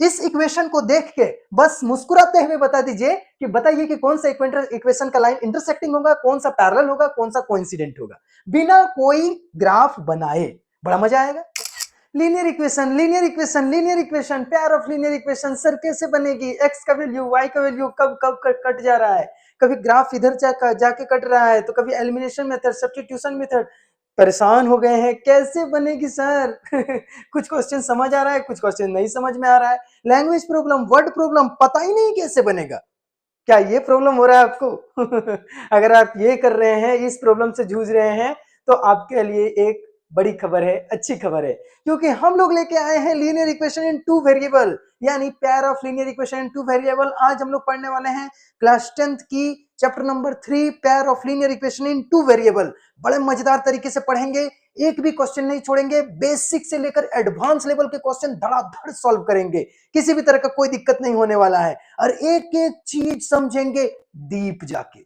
इस इक्वेशन को देख के बस मुस्कुराते हुए बता दीजिए कि बताइए कि कौन सा इक्वेशन का लाइन इंटरसेक्टिंग होगा, कौन सा पैरेलल होगा, कौन सा कोइंसिडेंट होगा, बिना कोई ग्राफ बनाए। बड़ा मजा आएगा। Linear equation, linear equation, linear equation, pair of linear equation sir कैसे बनेगी, एक्स का वैल्यू वाई का वैल्यू कब कब कट जा रहा है, कभी ग्राफ इधर जाके कट रहा है, तो कभी एलिमिनेशन मेथड, सब्स्टिट्यूशन मेथड। परेशान हो गए हैं कैसे बनेगी सर कुछ क्वेश्चन समझ आ रहा है, कुछ क्वेश्चन नहीं समझ में आ रहा है, लैंग्वेज प्रॉब्लम, वर्ड प्रॉब्लम, पता ही नहीं कैसे बनेगा। क्या ये प्रॉब्लम हो रहा है आपको अगर आप ये कर रहे हैं, इस प्रॉब्लम से जूझ रहे हैं, तो आपके लिए एक बड़ी खबर है, अच्छी खबर है, क्योंकि हम लोग लेके आए हैं linear equation in two variable, यानी pair of linear equation in two variable. आज हम लोग पढ़ने वाले हैं क्लास 10th की chapter number 3 pair of linear equation in two variable. बड़े मजेदार तरीके से पढ़ेंगे, एक भी क्वेश्चन नहीं छोड़ेंगे, बेसिक से लेकर एडवांस लेवल के क्वेश्चन धड़ाधड़ सॉल्व करेंगे, किसी भी तरह का कोई दिक्कत नहीं होने वाला है, और एक एक चीज समझेंगे डीप जाके।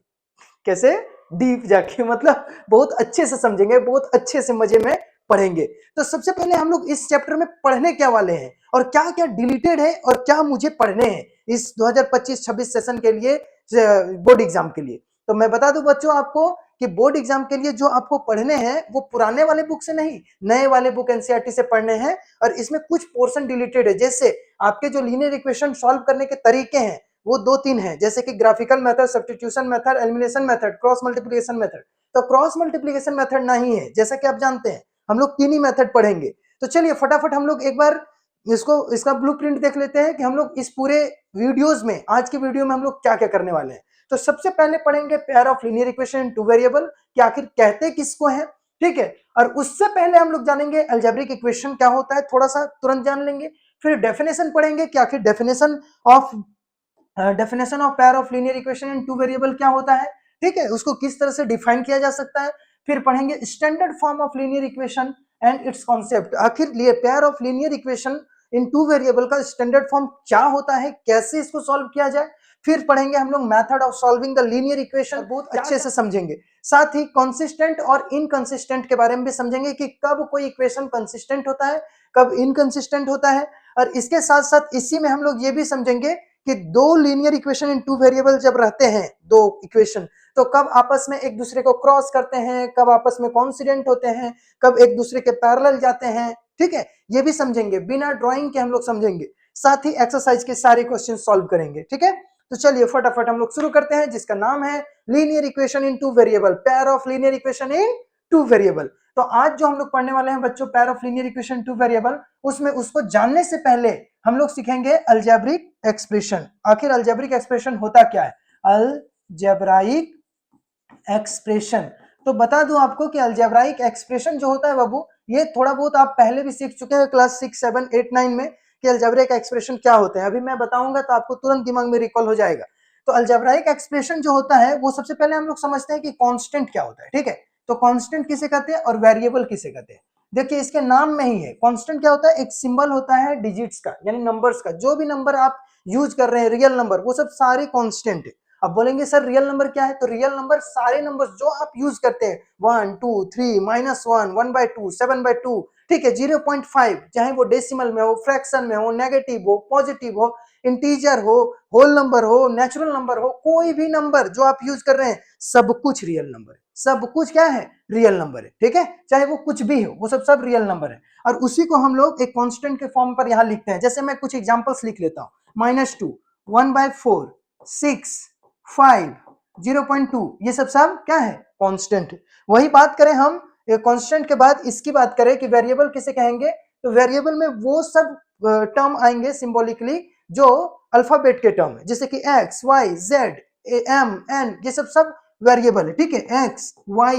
कैसे डीप जाके मतलब बहुत अच्छे से समझेंगे, बहुत अच्छे से मजे में पढ़ेंगे। तो सबसे पहले हम लोग इस चैप्टर में पढ़ने क्या वाले हैं और क्या क्या डिलीटेड है और क्या मुझे पढ़ने हैं इस 2025-26 सेशन के लिए, बोर्ड एग्जाम के लिए। तो मैं बता दूं बच्चों आपको कि बोर्ड एग्जाम के लिए जो आपको पढ़ने हैं वो पुराने वाले बुक से नहीं, नए वाले बुक एनसीईआरटी से पढ़ने हैं, और इसमें कुछ पोर्शन डिलीटेड है। जैसे आपके जो लीनियर इक्वेशन सॉल्व करने के तरीके हैं वो 2-3 हैं, जैसे कि graphical method, substitution method, elimination method, cross multiplication method. तो क्रॉस मल्टीप्लिकेशन मेथड नहीं है, जैसा कि आप जानते हैं हम लोग 3 ही मेथड पढ़ेंगे। तो चलिए फटाफट हम लोग एक बार इसका ब्लूप्रिंट देख लेते हैं कि हम लोग इस पूरे वीडियोस में, आज के वीडियो में हम लोग क्या क्या करने वाले हैं। तो सबसे पहले पढ़ेंगे pair of linear equation in two variable कि आखिर कहते किसको है, ठीक है। और उससे पहले हम लोग जानेंगे अलजेब्रिक इक्वेशन क्या होता है, थोड़ा सा तुरंत जान लेंगे। फिर डेफिनेशन पढ़ेंगे कि आखिर definition of pair of linear equation in two variable क्या होता है, ठीक है, उसको किस तरह से डिफाइन किया जा सकता है। फिर पढ़ेंगे standard form of linear equation and its concept, आखिर pair of linear equation in two variable का स्टैंडर्ड फॉर्म क्या होता है, कैसे इसको सॉल्व किया जाए। फिर पढ़ेंगे हम लोग method of solving the linear equation, बहुत अच्छे से समझेंगे। साथ ही कंसिस्टेंट और इनकंसिस्टेंट के बारे में भी समझेंगे कि कब कोई इक्वेशन कंसिस्टेंट होता है, कब इनकंसिस्टेंट होता है। और इसके साथ साथ इसी में हम लोग ये भी समझेंगे कि दो linear equation in two variable जब रहते हैं, दो इक्वेशन, तो कब आपस में एक दूसरे को क्रॉस करते हैं, कब आपस में कोइंसिडेंट होते हैं, कब एक दूसरे के पैरेलल जाते हैं, ठीक है, ये भी समझेंगे, बिना ड्राइंग के हम लोग समझेंगे। साथ ही एक्सरसाइज के सारे क्वेश्चन सॉल्व करेंगे, ठीक है। तो चलिए फटाफट हम लोग शुरू करते हैं, जिसका नाम है linear equation in two variable, pair of linear equation in two variable. तो आज जो हम लोग पढ़ने वाले हैं बच्चों pair of linear equation two variable, उसमें उसको जानने से पहले हम लोग सीखेंगे अलजेब्रिक एक्सप्रेशन। आखिर अलजेब्रिक एक्सप्रेशन होता क्या है, अलजेब्राइक एक्सप्रेशन। तो बता दूं आपको कि अलजेब्राइक एक्सप्रेशन जो होता है बाबू, ये थोड़ा बहुत आप पहले भी सीख चुके हैं क्लास 6, 7, 8, 9 में कि अलजेब्रिक एक्सप्रेशन क्या होते हैं। अभी मैं बताऊंगा तो आपको तुरंत दिमाग में रिकॉल हो जाएगा। तो अलजेब्राइक एक्सप्रेशन जो होता है वो सबसे पहले हम लोग समझते हैं कि कांस्टेंट क्या होता है, ठीक है। तो कांस्टेंट किसे कहते हैं और वेरिएबल किसे कहते हैं। देखिए इसके नाम में ही है, कांस्टेंट क्या होता है, एक सिंबल होता है डिजिट्स का, यानी नंबर्स का, जो भी नंबर आप यूज कर रहे हैं, रियल नंबर, वो सब सारे कांस्टेंट है। अब बोलेंगे सर रियल नंबर क्या है, तो रियल नंबर सारे नंबर जो आप यूज करते हैं, 1, 2, 3, -1, 1/2, 7/2, ठीक है, 0.5, चाहे वो डेसिमल में हो, फ्रैक्शन में हो, नेगेटिव हो, पॉजिटिव हो, इंटीजर हो, होल नंबर हो, नेचुरल नंबर हो, कोई भी नंबर जो आप यूज कर रहे हैं, सब कुछ रियल नंबर है, सब कुछ क्या है, रियल नंबर है, ठीक है, चाहे वो कुछ भी हो, वो सब रियल नंबर है। और उसी को हम लोग एक कांस्टेंट के फॉर्म पर यहाँ लिखते हैं। जैसे मैं कुछ एग्जांपल्स लिख लेता हूँ, -2, 1/4, 6, 5, 0.2, ये सब क्या है, कांस्टेंट। वही बात करें हम कांस्टेंट के बाद इसकी बात करें कि वेरिएबल किसे कहेंगे, तो वेरिएबल में वो सब टर्म आएंगे सिंबॉलिकली जो अल्फाबेट के टर्म है, जैसे कि x, y, z, m, n, ये सब वेरिएबल है, ठीक है, x, y,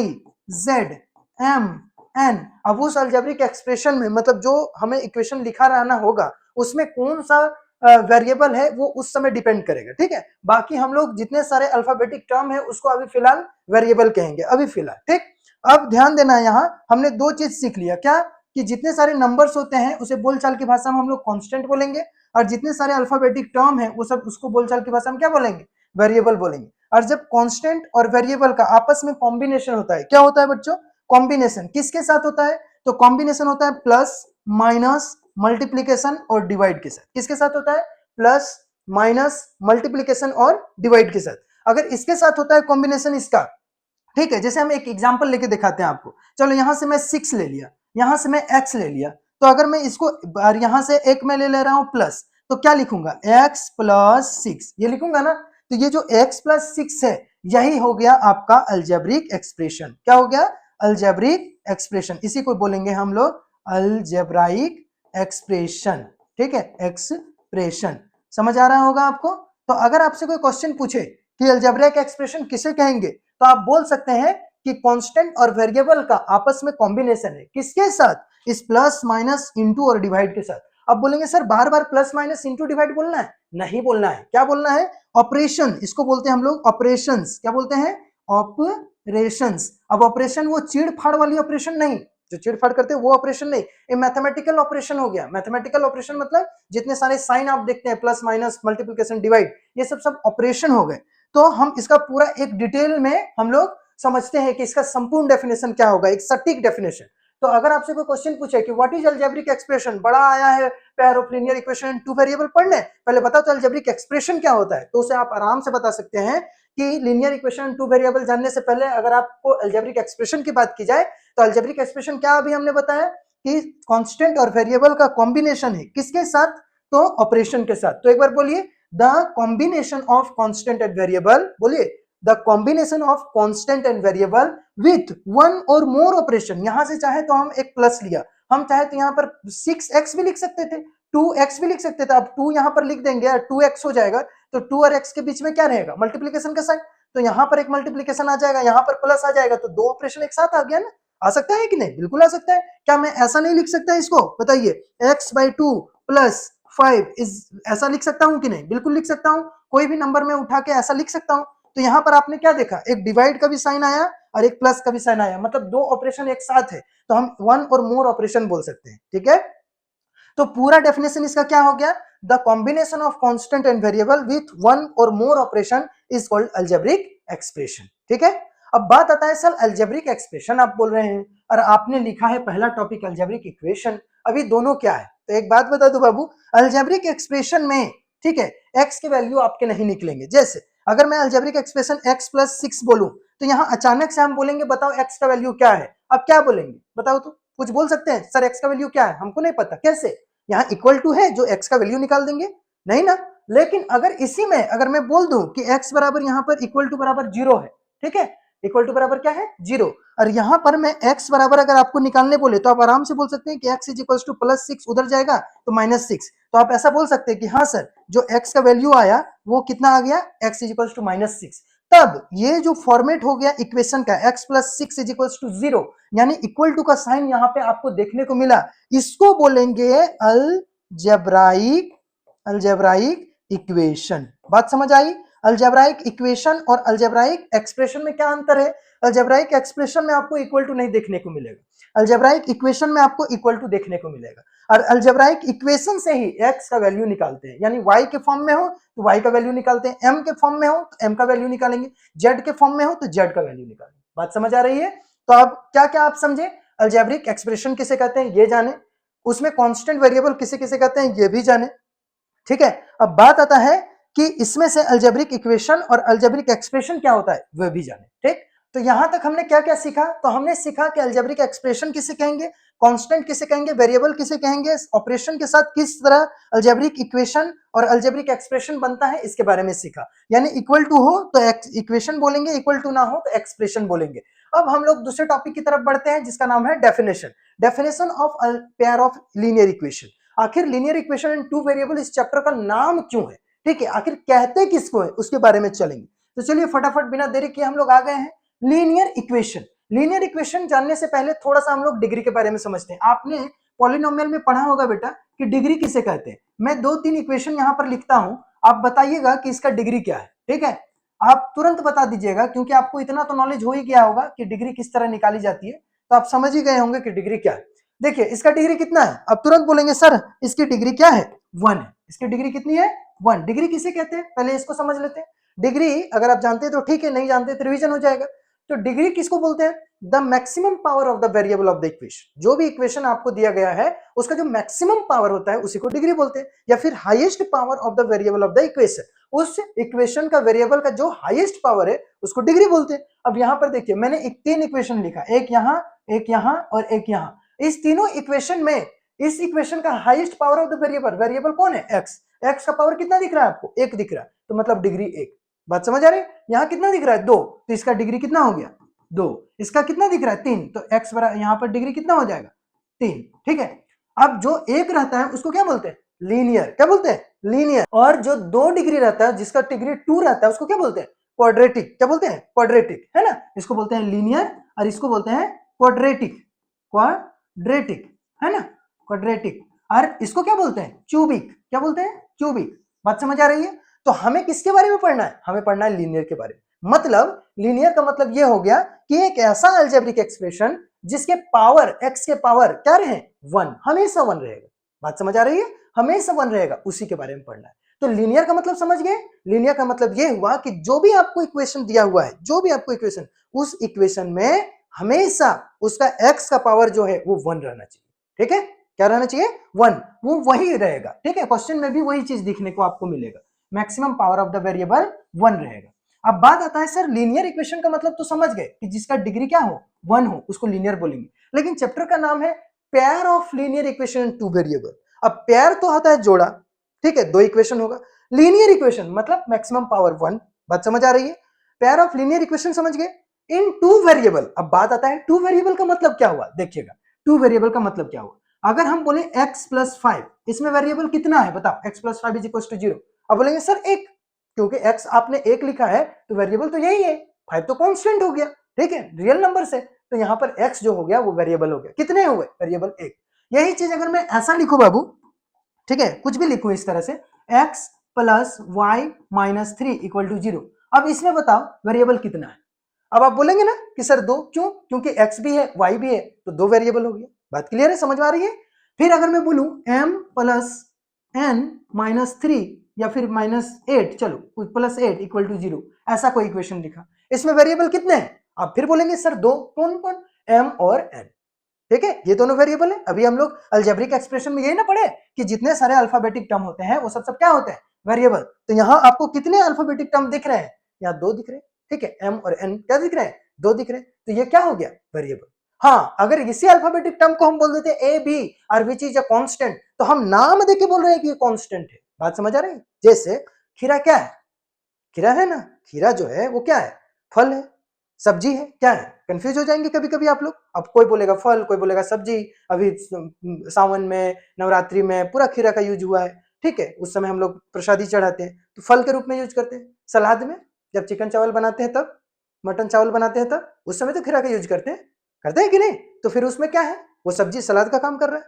z, m, n। अब उस अलजेब्रिक एक्सप्रेशन में मतलब जो हमें इक्वेशन लिखा रहना होगा, उसमें कौन सा वेरिएबल है वो उस समय डिपेंड करेगा, ठीक है। बाकी हम लोग जितने सारे अल्फाबेटिक टर्म है उसको अभी फिलहाल वेरिएबल कहेंगे, अभी फिलहाल, ठीक। अब ध्यान देना है, यहाँ हमने दो चीज सीख लिया, क्या कि जितने सारे नंबर्स होते हैं उसे बोलचाल की भाषा में हम लोग कांस्टेंट बोलेंगे, और जितने सारे अल्फाबेटिक टर्म है वो सब उसको बोलचाल की भाषा में क्या बोलेंगे, वेरिएबल बोलेंगे। और जब कांस्टेंट और वेरिएबल का आपस में कॉम्बिनेशन होता है, क्या होता है बच्चों, कॉम्बिनेशन किसके साथ होता है, तो कॉम्बिनेशन होता है प्लस, माइनस, मल्टीप्लीकेशन और डिवाइड के साथ। किसके साथ होता है? प्लस माइनस मल्टीप्लीकेशन और डिवाइड के साथ। अगर इसके साथ होता है कॉम्बिनेशन इसका, ठीक है, जैसे हम एक एग्जांपल लेके दिखाते हैं आपको। चलो यहां से मैं 6 ले लिया, यहां से मैं x ले लिया, तो अगर मैं इसको यहां से एक मैं ले रहा हूं प्लस, तो क्या लिखूंगा? x प्लस 6 ये लिखूंगा ना। तो ये जो x प्लस 6 है यही हो गया आपका अलजेब्रिक एक्सप्रेशन। क्या हो गया? Algebraic expression. इसी को बोलेंगे हम लोग अलजेब्राइक एक्सप्रेशन। ठीक है, एक्सप्रेशन। समझ आ रहा होगा आपको? तो अगर आपसे कोई क्वेश्चन पूछे कि अलजेब्रिक एक्सप्रेशन किसे कहेंगे, तो आप बोल सकते हैं कि कांस्टेंट और वेरिएबल का आपस में कॉम्बिनेशन है। किसके साथ? इस प्लस माइनस इंटू और डिवाइड के साथ। अब बोलेंगे सर बार बार प्लस माइनस इंटू डिवाइड बोलना है? नहीं बोलना है। क्या बोलना है? ऑपरेशन। इसको बोलते हैं हम लोग ऑपरेशंस। क्या बोलते हैं? ऑपरेशंस। अब ऑपरेशन वो चीड़ फाड़ वाली ऑपरेशन नहीं, जो चीड़ फाड़ करते हैं वो ऑपरेशन नहीं, ये मैथमेटिकल ऑपरेशन हो गया। मैथमेटिकल ऑपरेशन मतलब जितने सारे साइन आप देखते हैं, प्लस माइनस मल्टीप्लिकेशन डिवाइड, ये सब ऑपरेशन हो गए। तो हम इसका पूरा एक डिटेल में हम लोग समझते हैं कि इसका संपूर्ण डेफिनेशन क्या होगा, एक सटीक डेफिनेशन। तो अगर आपसे कोई क्वेश्चन पूछे कि व्हाट इज अलजेब्रिक एक्सप्रेशन, बड़ा आया है pair of linear equation two variable पढ़ने, पहले बताओ तो अलजेब्रिक एक्सप्रेशन क्या होता है, तो उसे आप आराम से बता सकते हैं कि लीनियर इक्वेशन टू वेरिएबल जानने से पहले अगर आपको अलजेब्रिक एक्सप्रेशन की बात की जाए, तो अलजेब्रिक एक्सप्रेशन क्या अभी हमने बताया कि कांस्टेंट और वेरिएबल का कॉम्बिनेशन है। किसके साथ? तो ऑपरेशन के साथ। तो एक बार बोलिए, the combination of constant and variable, बोलिए the combination of constant and variable with one or more operation. यहां से चाहे तो हम एक प्लस लिया, हम चाहे तो यहां पर 6x भी लिख सकते थे, 2x भी लिख सकते थे। अब 2 यहां पर लिख देंगे, 2x हो जाएगा, तो 2 और x के बीच में क्या रहेगा? मल्टीप्लीकेशन का साइन। तो यहां पर एक मल्टीप्लीकेशन आ जाएगा, यहां पर प्लस आ जाएगा, तो दो ऑपरेशन एक साथ आ गया ना। आ सकता है कि नहीं? बिल्कुल आ सकता है। क्या मैं ऐसा नहीं लिख सकता इसको? बताइए, x/2 प्लस 5 इज, ऐसा लिख सकता हूं कि नहीं? बिल्कुल लिख सकता हूं। कोई भी नंबर में उठा के ऐसा लिख सकता हूं। तो यहां पर आपने क्या देखा? एक डिवाइड का भी साइन आया और एक प्लस का भी साइन आया, मतलब दो ऑपरेशन एक साथ है, तो हम वन और मोर ऑपरेशन बोल सकते हैं। ठीक है, तो पूरा डेफिनेशन इसका क्या हो गया? The combination of constant and variable with one or more operation is called algebraic expression. ठीक है, अब बात आता है सर अलजेब्रिक एक्सप्रेशन आप बोल रहे हैं और आपने लिखा है पहला टॉपिक अलजेब्रिक इक्वेशन, अभी दोनों क्या है? तो एक बात बता दो बाबू, अलजेब्रिक एक्सप्रेशन में, ठीक है, एक्स के वैल्यू आपके नहीं निकलेंगे। जैसे अगर मैं अलजेब्रिक एक्सप्रेशन x प्लस 6 बोलूं, तो यहां अचानक से हम बोलेंगे बताओ x का वैल्यू क्या है। अब क्या बोलेंगे बताओ? तो कुछ बोल सकते हैं सर x का वैल्यू क्या है, हमको नहीं पता। कैसे? यहाँ इक्वल टू है जो x का वैल्यू निकाल देंगे, नहीं ना। लेकिन अगर इसी में अगर मैं बोल दूं कि x बराबर यहाँ पर इक्वल टू बराबर 0 है, ठीक है, इक्वल टू बराबर क्या है? 0, और यहाँ पर मैं x बराबर अगर आपको निकालने बोले तो आप आराम से बोल सकते हैं कि x is equal two plus 6, उधर जाएगा तो माइनस 6। तो आप ऐसा बोल सकते हैं कि हाँ सर जो x का वैल्यू आया वो कितना आ गया? x is equal to minus 6। तब ये जो फॉर्मेट हो गया इक्वेशन का x plus 6 is equal to 0, यानी इक्वल टू का साइन यहाँ पे आपको देखने को मिला, इसको बोलेंगे अलजेब्राइक अलजेब्राइक इक्वेशन। बात समझ आई? अलजेब्राइक इक्वेशन और अलजेब्राइक एक्सप्रेशन में क्या अंतर है? अलजेब्राइक एक्सप्रेशन में आपको इक्वल टू नहीं देखने को मिलेगा, अलजेब्राइक इक्वेशन में आपको इक्वल टू देखने को मिलेगा। और अलजेब्राइक इक्वेशन से ही x का वैल्यू निकालते हैं, यानी y के फॉर्म में हो तो y का वैल्यू निकालते हैं, m के फॉर्म में हो तो m का वैल्यू निकालेंगे, z के फॉर्म में हो तो z का वैल्यू निकालेंगे। बात समझ आ रही है? तो अब क्या क्या आप समझे? अलजेब्रिक एक्सप्रेशन किसे कहते हैं ये जाने, उसमें कांस्टेंट वेरिएबल किसे किसे कहते हैं ये भी जाने। ठीक है, अब बात आता है कि इसमें से अलजेब्रिक इक्वेशन और अलजेब्रिक एक्सप्रेशन क्या होता है वह भी जाने। ठीक, तो यहां तक हमने क्या क्या सीखा? तो हमने सीखा कि अलजेब्रिक एक्सप्रेशन किसे कहेंगे, कांस्टेंट किसे कहेंगे, वेरिएबल किसे कहेंगे, ऑपरेशन के साथ किस तरह अलजेब्रिक इक्वेशन और अलजेब्रिक एक्सप्रेशन बनता है इसके बारे में सीखा। यानी इक्वल टू हो तो इक्वेशन बोलेंगे, इक्वल टू ना हो तो एक्सप्रेशन बोलेंगे। अब हम लोग दूसरे टॉपिक की तरफ बढ़ते हैं जिसका नाम है definition. Definition of pair of linear equation. आखिर linear equation in two variable इस चैप्टर का नाम क्यों है? ठीक है, आखिर कहते किसको है उसके बारे में चलेंगे। तो चलिए फटाफट बिना देरी किए हम लोग आ गए हैं लीनियर इक्वेशन। लीनियर इक्वेशन जानने से पहले थोड़ा सा हम लोग डिग्री के बारे में समझते हैं। आपने पॉलिनोमियल में पढ़ा होगा बेटा कि डिग्री किसे कहते हैं। मैं दो तीन इक्वेशन यहां पर लिखता हूं, आप बताइएगा कि इसका डिग्री क्या है। ठीक है, आप तुरंत बता दीजिएगा क्योंकि आपको इतना तो नॉलेज हो ही गया होगा कि डिग्री किस तरह निकाली जाती है, तो आप समझ ही गए होंगे कि डिग्री क्या है। देखिए इसका डिग्री कितना है, अब तुरंत बोलेंगे सर इसकी डिग्री क्या है? 1 है। इसकी डिग्री कितनी है? 1। डिग्री किसे कहते हैं पहले इसको समझ लेते हैं। डिग्री अगर आप जानते हैं तो ठीक है, नहीं जानते तो रिवीजन हो जाएगा। तो डिग्री किसको बोलते हैं? The maximum power of the variable of the equation. जो भी इक्वेशन आपको दिया गया है उसका जो मैक्सिमम पावर होता है उसी को डिग्री बोलते हैं, या फिर highest power of the variable of the equation. उस इक्वेशन का वेरिएबल का जो हाईएस्ट पावर है उसको डिग्री बोलते हैं। अब यहां पर देखिए मैंने एक 3 इक्वेशन लिखा, एक यहां और एक यहां। इस तीनों इक्वेशन में इस इक्वेशन का highest power of the variable कौन है? एक्स। एक्स का पावर कितना दिख रहा है आपको? 1 दिख रहा है, तो मतलब डिग्री 1। बात समझ आ रही है? यहां कितना दिख रहा है? 2, तो इसका डिग्री कितना हो गया? 2। इसका कितना दिख रहा है? 3, तो एक्स बराबर यहां पर डिग्री कितना हो जाएगा? 3। ठीक है। अब जो 1 रहता है उसको क्या बोलते हैं? लीनियर। क्या बोलते हैं? लीनियर। और जो 2 डिग्री रहता है, जिसका डिग्री 2 रहता है, उसको क्या बोलते हैं? क्वाड्रेटिक। क्या बोलते हैं? क्वाड्रेटिक, है ना। इसको बोलते हैं लीनियर और इसको बोलते हैं क्वाड्रेटिक। क्वाड्रेटिक, है ना, क्वाड्रेटिक। और इसको क्या बोलते हैं? क्यूबिक। क्या बोलते हैं? क्यूबिक। बात समझ आ रही है? तो हमें किसके बारे में पढ़ना है? हमें पढ़ना है लीनियर के बारे में। मतलब लीनियर का मतलब यह हो गया कि एक ऐसा अलजेब्रिक एक्सप्रेशन जिसके पावर, एक्स के पावर क्या रहे? 1, हमेशा 1 रहेगा। बात समझ आ रही है? हमेशा 1 रहेगा, उसी के बारे में पढ़ना है। तो लीनियर का मतलब समझ गए? लीनियर का मतलब यह हुआ कि जो भी आपको इक्वेशन दिया हुआ है, जो भी आपको इक्वेशन, उस इक्वेशन में हमेशा उसका एक्स का पावर जो है वो 1 रहना चाहिए। ठीक है? क्या रहना चाहिए? 1। वो वही रहेगा। ठीक है, क्वेश्चन में भी वही चीज दिखने को आपको मिलेगा, maximum power of the variable 1 रहेगा। अब बात आता है सर लीनियर इक्वेशन का मतलब तो समझ गए कि जिसका डिग्री क्या हो? 1 हो, उसको लीनियर बोलेंगे। लेकिन चैप्टर का नाम है pair of linear equation in 2 variable. अब पेयर तो आता है जोड़ा, ठीक है, 2 इक्वेशन होगा। लीनियर इक्वेशन मतलब मैक्सिमम पावर 1। बात समझ आ रही है? पेयर ऑफ लीनियर इक्वेशन समझ गए इन 2 वेरिएबल। अब बात आता है 2 वेरिएबल का मतलब क्या हुआ? देखिएगा 2 वेरिएबल का मतलब क्या हुआ। अगर हम बोले x + 5, इसमें वेरिएबल कितना है बताओ? x + 5 = 0। अब बोलेंगे सर 1, क्योंकि x आपने 1 लिखा है तो वेरिएबल तो यही है, 5 तो कांस्टेंट हो गया, ठीक है, रियल नंबर से। तो यहाँ पर x जो हो गया वो वेरिएबल हो गया। कितने हुए? वेरिएबल 1। यही चीज अगर मैं ऐसा लिखूं बाबू, ठीक है, कुछ भी लिखूं इस तरह से, x + y - 3 = 0। अब इसमें बताओ वेरिएबल कितना है? अब आप बोलेंगे ना कि सर 2, क्यों? क्योंकि x भी है y भी है, तो 2 वेरिएबल हो गया। बात क्लियर है? समझ में आ रही है? फिर अगर मैं बोलूं m + n - 3 या फिर -8, चलो +8 = 0, ऐसा कोई इक्वेशन लिखा, इसमें वेरिएबल कितने हैं? आप फिर बोलेंगे सर 2, कौन कौन? m और n। ठीक है, ये दोनों वेरिएबल है। अभी हम लोग अलजेब्रिक एक्सप्रेशन में यही ना पढ़े कि जितने सारे अल्फाबेटिक टर्म होते हैं वो सब क्या होते हैं? वेरिएबल। तो यहाँ आपको कितने अल्फाबेटिक टर्म दिख रहे हैं? यहाँ 2 दिख रहे हैं। ठीक है, m और n क्या दिख रहे हैं? 2 दिख रहे हैं। तो ये क्या हो गया? वेरिएबल। हाँ, अगर इसी अल्फाबेटिक टर्म को हम बोल देते ए बी और विच इज अ कांस्टेंट, तो हम नाम देके बोल रहे हैं कि ये कांस्टेंट है। बात समझ आ रही है? जैसे खीरा क्या है? खीरा है ना, खीरा जो है वो क्या है? फल है, सब्जी है, क्या है? कंफ्यूज हो जाएंगे कभी कभी आप लोग। अब कोई बोलेगा फल, कोई बोलेगा सब्जी। अभी सावन में, नवरात्रि में पूरा खीरा का यूज हुआ है। ठीक है, उस समय हम लोग प्रसादी चढ़ाते हैं तो फल के रूप में यूज करते हैं। सलाद में जब चिकन चावल बनाते हैं तब, मटन चावल बनाते हैं तब, उस समय तो खीरा का यूज करते हैं कि नहीं? तो फिर उसमें क्या है? वो सब्जी सलाद का काम कर रहा है।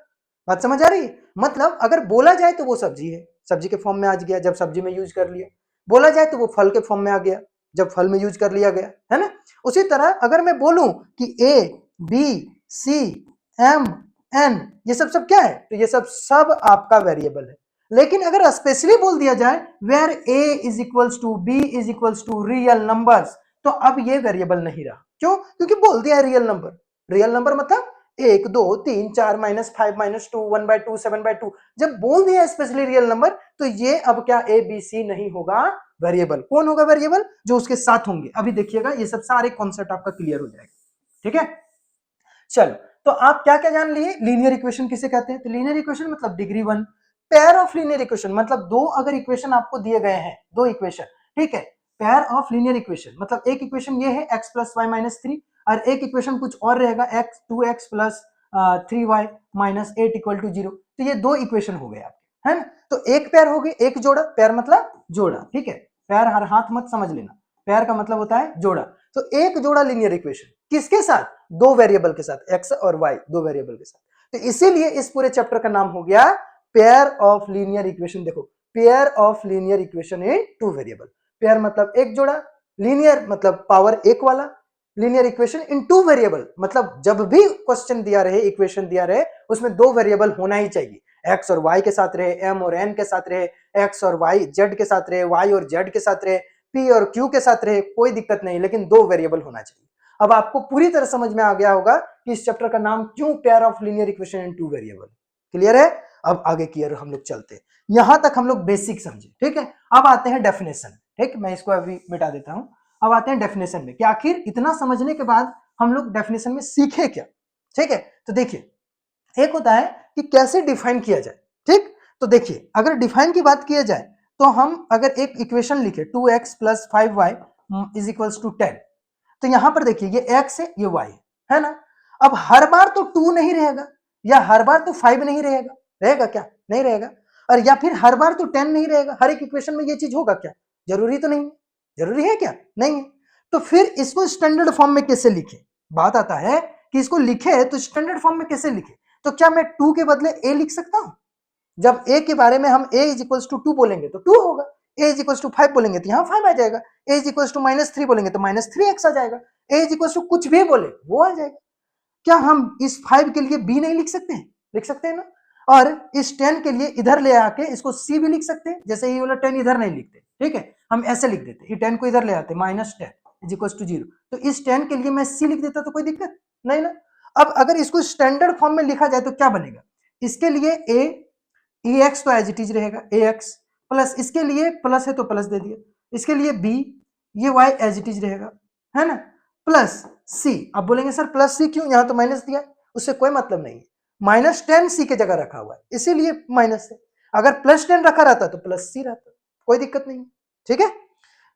बात समझ आ रही है? मतलब अगर बोला जाए तो वो सब्जी है, सब्जी के फॉर्म में आ गया जब सब्जी में यूज कर लिया। बोला जाए तो वो फल के फॉर्म में आ गया जब फल में यूज कर लिया गया, है ना। उसी तरह अगर मैं बोलूं कि A B C M N ये सब क्या है, तो ये सब आपका वेरिएबल है। लेकिन अगर स्पेशली बोल दिया जाए where A = B = real numbers, तो अब ये वेरिएबल नहीं रहा। क्यों? क्योंकि बोल दिया है रियल नंबर। रियल नंबर मतलब 1 2 3 4 -5 -2 1/2 7/2। जब बोल दिया स्पेशली रियल नंबर, तो ये अब क्या ए बी सी नहीं होगा वेरिएबल। कौन होगा वेरिएबल? जो उसके साथ होंगे। अभी देखिएगा ये सब सारे कॉन्सेप्ट आपका क्लियर हो जाएगा। ठीक है, चलो, तो आप क्या क्या जान लिए? लीनियर इक्वेशन किसे कहते हैं? तो लीनियर इक्वेशन मतलब degree 1। Pair of linear equation मतलब दो अगर इक्वेशन आपको दिए गए हैं, 2 इक्वेशन, ठीक है, पेयर ऑफ लीनियर इक्वेशन मतलब एक इक्वेशन ये है x + y - 3 और एक इक्वेशन कुछ और रहेगा 2x + 3y - 8 = 0। तो ये 2 इक्वेशन हो गए आपके, है ना। तो एक पेयर हो गई, एक जोड़ा। पेयर मतलब जोड़ा, ठीक है, पेयर हर हाथ मत समझ लेना, पेयर का मतलब होता है जोड़ा। तो एक जोड़ा लीनियर इक्वेशन किसके साथ? 2 वेरिएबल के साथ, x और y, 2 वेरिएबल के साथ। तो इसीलिए इस पूरे चैप्टर का नाम हो गया पेयर ऑफ लीनियर इक्वेशन। देखो, pair of linear equation in 2 variable. Pair मतलब एक जोड़ा, लीनियर मतलब पावर 1 वाला। लीनियर इक्वेशन इन 2 वेरिएबल मतलब जब भी क्वेश्चन दिया रहे, इक्वेशन दिया रहे, उसमें 2 वेरिएबल होना ही चाहिए। x और y के साथ रहे, m और n के साथ रहे, x और y z के साथ रहे, y और z के साथ रहे, p और q के साथ रहे, कोई दिक्कत नहीं, लेकिन 2 वेरिएबल होना चाहिए। अब आपको पूरी तरह समझ में आ गया होगा कि इस चैप्टर का नाम क्यों pair of linear equation in two variable. Clear है? अब आगे की ओर हम लोग चलते हैं। यहां तक हम लोग बेसिक समझे, ठीक है। अब आते हैं डेफिनेशन, ठीक, मैं इसको अभी मिटा देता हूं। अब आते हैं डेफिनेशन में कि आखिर इतना समझने के बाद हम लोग डेफिनेशन में सीखे क्या, ठीक है। तो देखिए, एक होता है कि कैसे डिफाइन किया जाए, ठीक। तो देखिए, अगर डिफाइन की बात किया जाए तो हम अगर एक इक्वेशन लिखे 2x plus 5y is equals to 10, तो यहां पर देखिए ये x है, ये y है ना। अब हर बार तो 2 नहीं रहेगा, या हर बार तो 5 नहीं रहेगा, रहेगा क्या? नहीं रहेगा। और या फिर हर बार तो 10 नहीं रहेगा, हर एक इक्वेशन में ये चीज होगा क्या? जरूरी तो नहीं है। जरूरी है क्या? नहीं है। तो फिर इसको स्टैंडर्ड फॉर्म में कैसे लिखे? बात आता है कि इसको लिखे तो स्टैंडर्ड फॉर्म में कैसे लिखे। तो क्या मैं 2 के बदले a लिख सकता हूं? जब a के बारे में हम a इज इक्वल्स टू 2 बोलेंगे तो 2 होगा, a इज इक्वल्स टू 5 बोलेंगे तो यहाँ 5 आ जाएगा, a इज इक्वल्स टू -3 बोलेंगे तो -3x आ जाएगा, a इज इक्वल्स टू कुछ भी बोले वो आ जाएगा। क्या हम इस 5 के लिए b नहीं लिख सकते हैं? लिख सकते हैं ना। और इस 10 के लिए इधर ले आके इसको c भी लिख सकते हैं, जैसे ये वाला 10 इधर नहीं लिखते, ठीक है, हम ऐसे लिख देते, ये 10 को इधर ले आते -10 इज इक्वल्स टू 0, तो इस 10 के लिए मैं c लिख देता तो कोई दिक्कत नहीं ना। अब अगर इसको स्टैंडर्ड फॉर्म में लिखा जाए तो क्या बनेगा? इसके लिए a ax तो एज इट इज रहेगा, ax प्लस इसके लिए प्लस है तो प्लस दे दिया, इसके लिए b, ये y एज इट इज रहेगा, है ना, प्लस c। अब बोलेंगे सर प्लस c क्यों, यहां तो माइनस दिया, उससे कोई मतलब नहीं है, -10 c की जगह रखा हुआ है इसीलिए माइनस है, अगर +10 रखा रहता तो प्लस c रहता, कोई दिक्कत नहीं, ठीक है।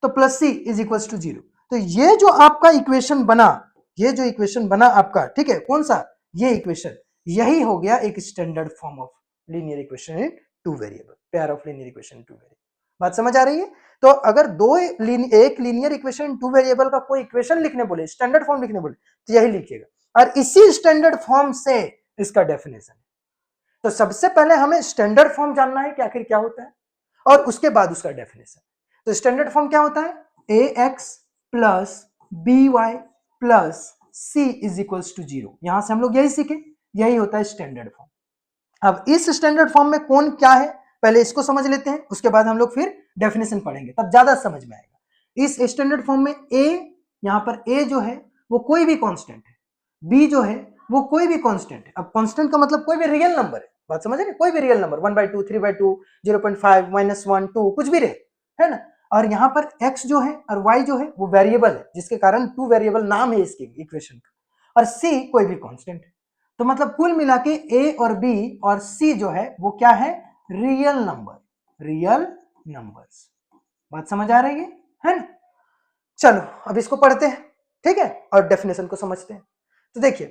तो plus c is equal to 0। तो ये जो आपका इक्वेशन बना, ये जो इक्वेशन बना आपका, ठीक है, कौन सा? ये इक्वेशन, यही हो गया एक standard form of linear equation in two variable, pair of linear equation in two variable. बात समझ आ रही है? तो अगर एक linear equation in two variable का कोई इक्वेशन लिखने बोले, स्टैंडर्ड फॉर्म लिखने बोले, तो यही लिखिएगा, और इसी स्टैंडर्ड फॉर्म से इसका डेफिनेशन। तो सबसे पहले हमें स्टैंडर्ड फॉर्म जानना है कि आखिर क्या होता है, और उसके बाद उसका डेफिनेशन। तो स्टैंडर्ड फॉर्म क्या होता है? ax plus by plus c is equals to 0। यहां से हम लोग यही सीखे, यही होता है स्टैंडर्ड फॉर्म। अब इस स्टैंडर्ड फॉर्म में कौन क्या है, पहले इसको समझ लेते हैं, उसके बाद हम लोग फिर डेफिनेशन पढ़ेंगे, तब ज्यादा समझ में आएगा। इस स्टैंडर्ड फॉर्म में a, यहां पर a जो है वो कोई भी कांस्टेंट है, b जो है वो कोई भी कांस्टेंट है। अब कांस्टेंट का मतलब कोई भी रियल नंबर है, बात समझ रहे हैं, कोई भी रियल नंबर 1/2 3/2 0.5 -1 2 कुछ भी रहे, है ना। और यहाँ पर x जो है और y जो है वो वेरिएबल है, जिसके कारण टू वेरिएबल नाम है इसके इक्वेशन का, और c कोई भी कांस्टेंट है। तो मतलब कुल मिला के a और b और c जो है वो क्या है? Real number, real numbers. बात समझ आ रही है ना। चलो अब इसको पढ़ते हैं, ठीक है, और डेफिनेशन को समझते हैं। तो देखिए,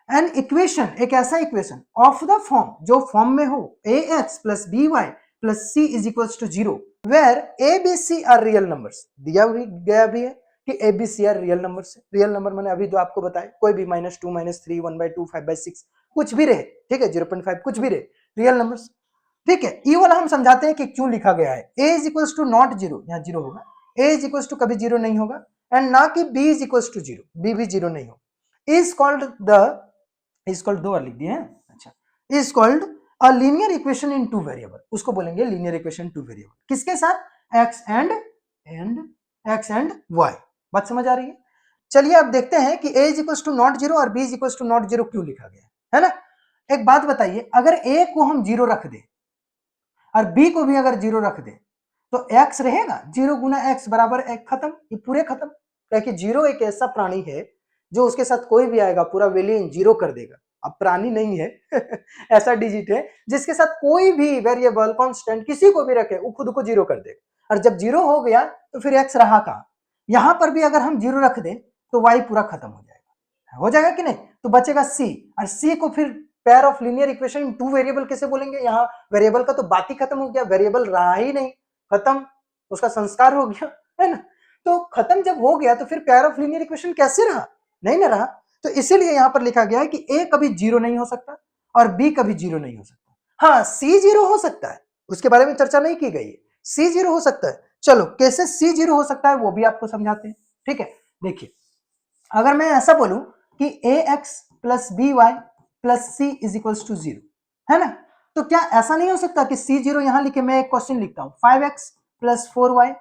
एन इक्वेशन, एक ऐसा इक्वेशन ऑफ द फॉर्म, जो फॉर्म में हो ax plus by plus c is equal to 0 where a b c are real numbers. दिया भी गया भी है कि a b c are real numbers. Real number मैंने अभी जो आपको बताया, कोई भी -2 -3 1/2 5/6 कुछ भी रहे, ठीक है, 0.5 कुछ भी रहे, रियल नंबर्स, ठीक है। ये वाला हम समझाते हैं कि क्यों लिखा गया है। a is equal to not 0, यहाँ 0 होगा, a इज इक्वल टू कभी 0 नहीं होगा, एंड ना कि b is equal to 0, b भी 0 नहीं होगा। Is called the, is called दो बार लिख दिए हैं, अच्छा, is called a linear equation in two variable, उसको बोलेंगे लीनियर इक्वेशन टू वेरिएबल, किसके साथ? x and y। बात समझ आ रही है? चलिए अब देखते हैं कि a is equal to not 0 और b is equal to not 0 क्यों लिखा गया है ना। एक बात बताइए, अगर a को हम 0 रख दे और b को भी अगर 0 रख दे तो x रहेगा, 0 गुना x बराबर एक, खत्म, ये पूरे खत्म। क्योंकि 0 एक ऐसा प्राणी है जो उसके साथ कोई भी आएगा पूरा वैल्यू 0 कर देगा। अब प्राणी नहीं है ऐसा डिजिट है जिसके साथ कोई भी वेरिएबल कांस्टेंट किसी को भी रखे वो खुद को 0 कर देगा, और जब 0 हो गया तो फिर x रहा कहां। यहां पर भी अगर हम 0 रख दें तो y पूरा खत्म हो जाएगा कि नहीं, तो बचेगा c, और c को फिर pair of linear equation two variable कैसे बोलेंगे। यहाँ वेरिएबल का तो बात ही खत्म हो गया, वेरिएबल रहा ही नहीं, खत्म, उसका संस्कार हो गया, है ना। तो खत्म जब हो गया तो फिर पेयर ऑफ लीनियर इक्वेशन कैसे रहा? नहीं ना रहा। तो इसीलिए यहां पर लिखा गया है कि a कभी 0 नहीं हो सकता और b कभी 0 नहीं हो सकता। हाँ, c 0 हो सकता है, उसके बारे में चर्चा नहीं की गई है, c 0 हो सकता है। चलो कैसे c 0 हो सकता है वो भी आपको समझाते हैं, ठीक है। देखिए, अगर मैं ऐसा बोलूं कि ax plus by plus c is equal to 0, है ना, तो क्या ऐसा नहीं हो सकता कि c0 यहां लिखे, मैं एक क्वेश्चन लिखता हूं 5x plus 4y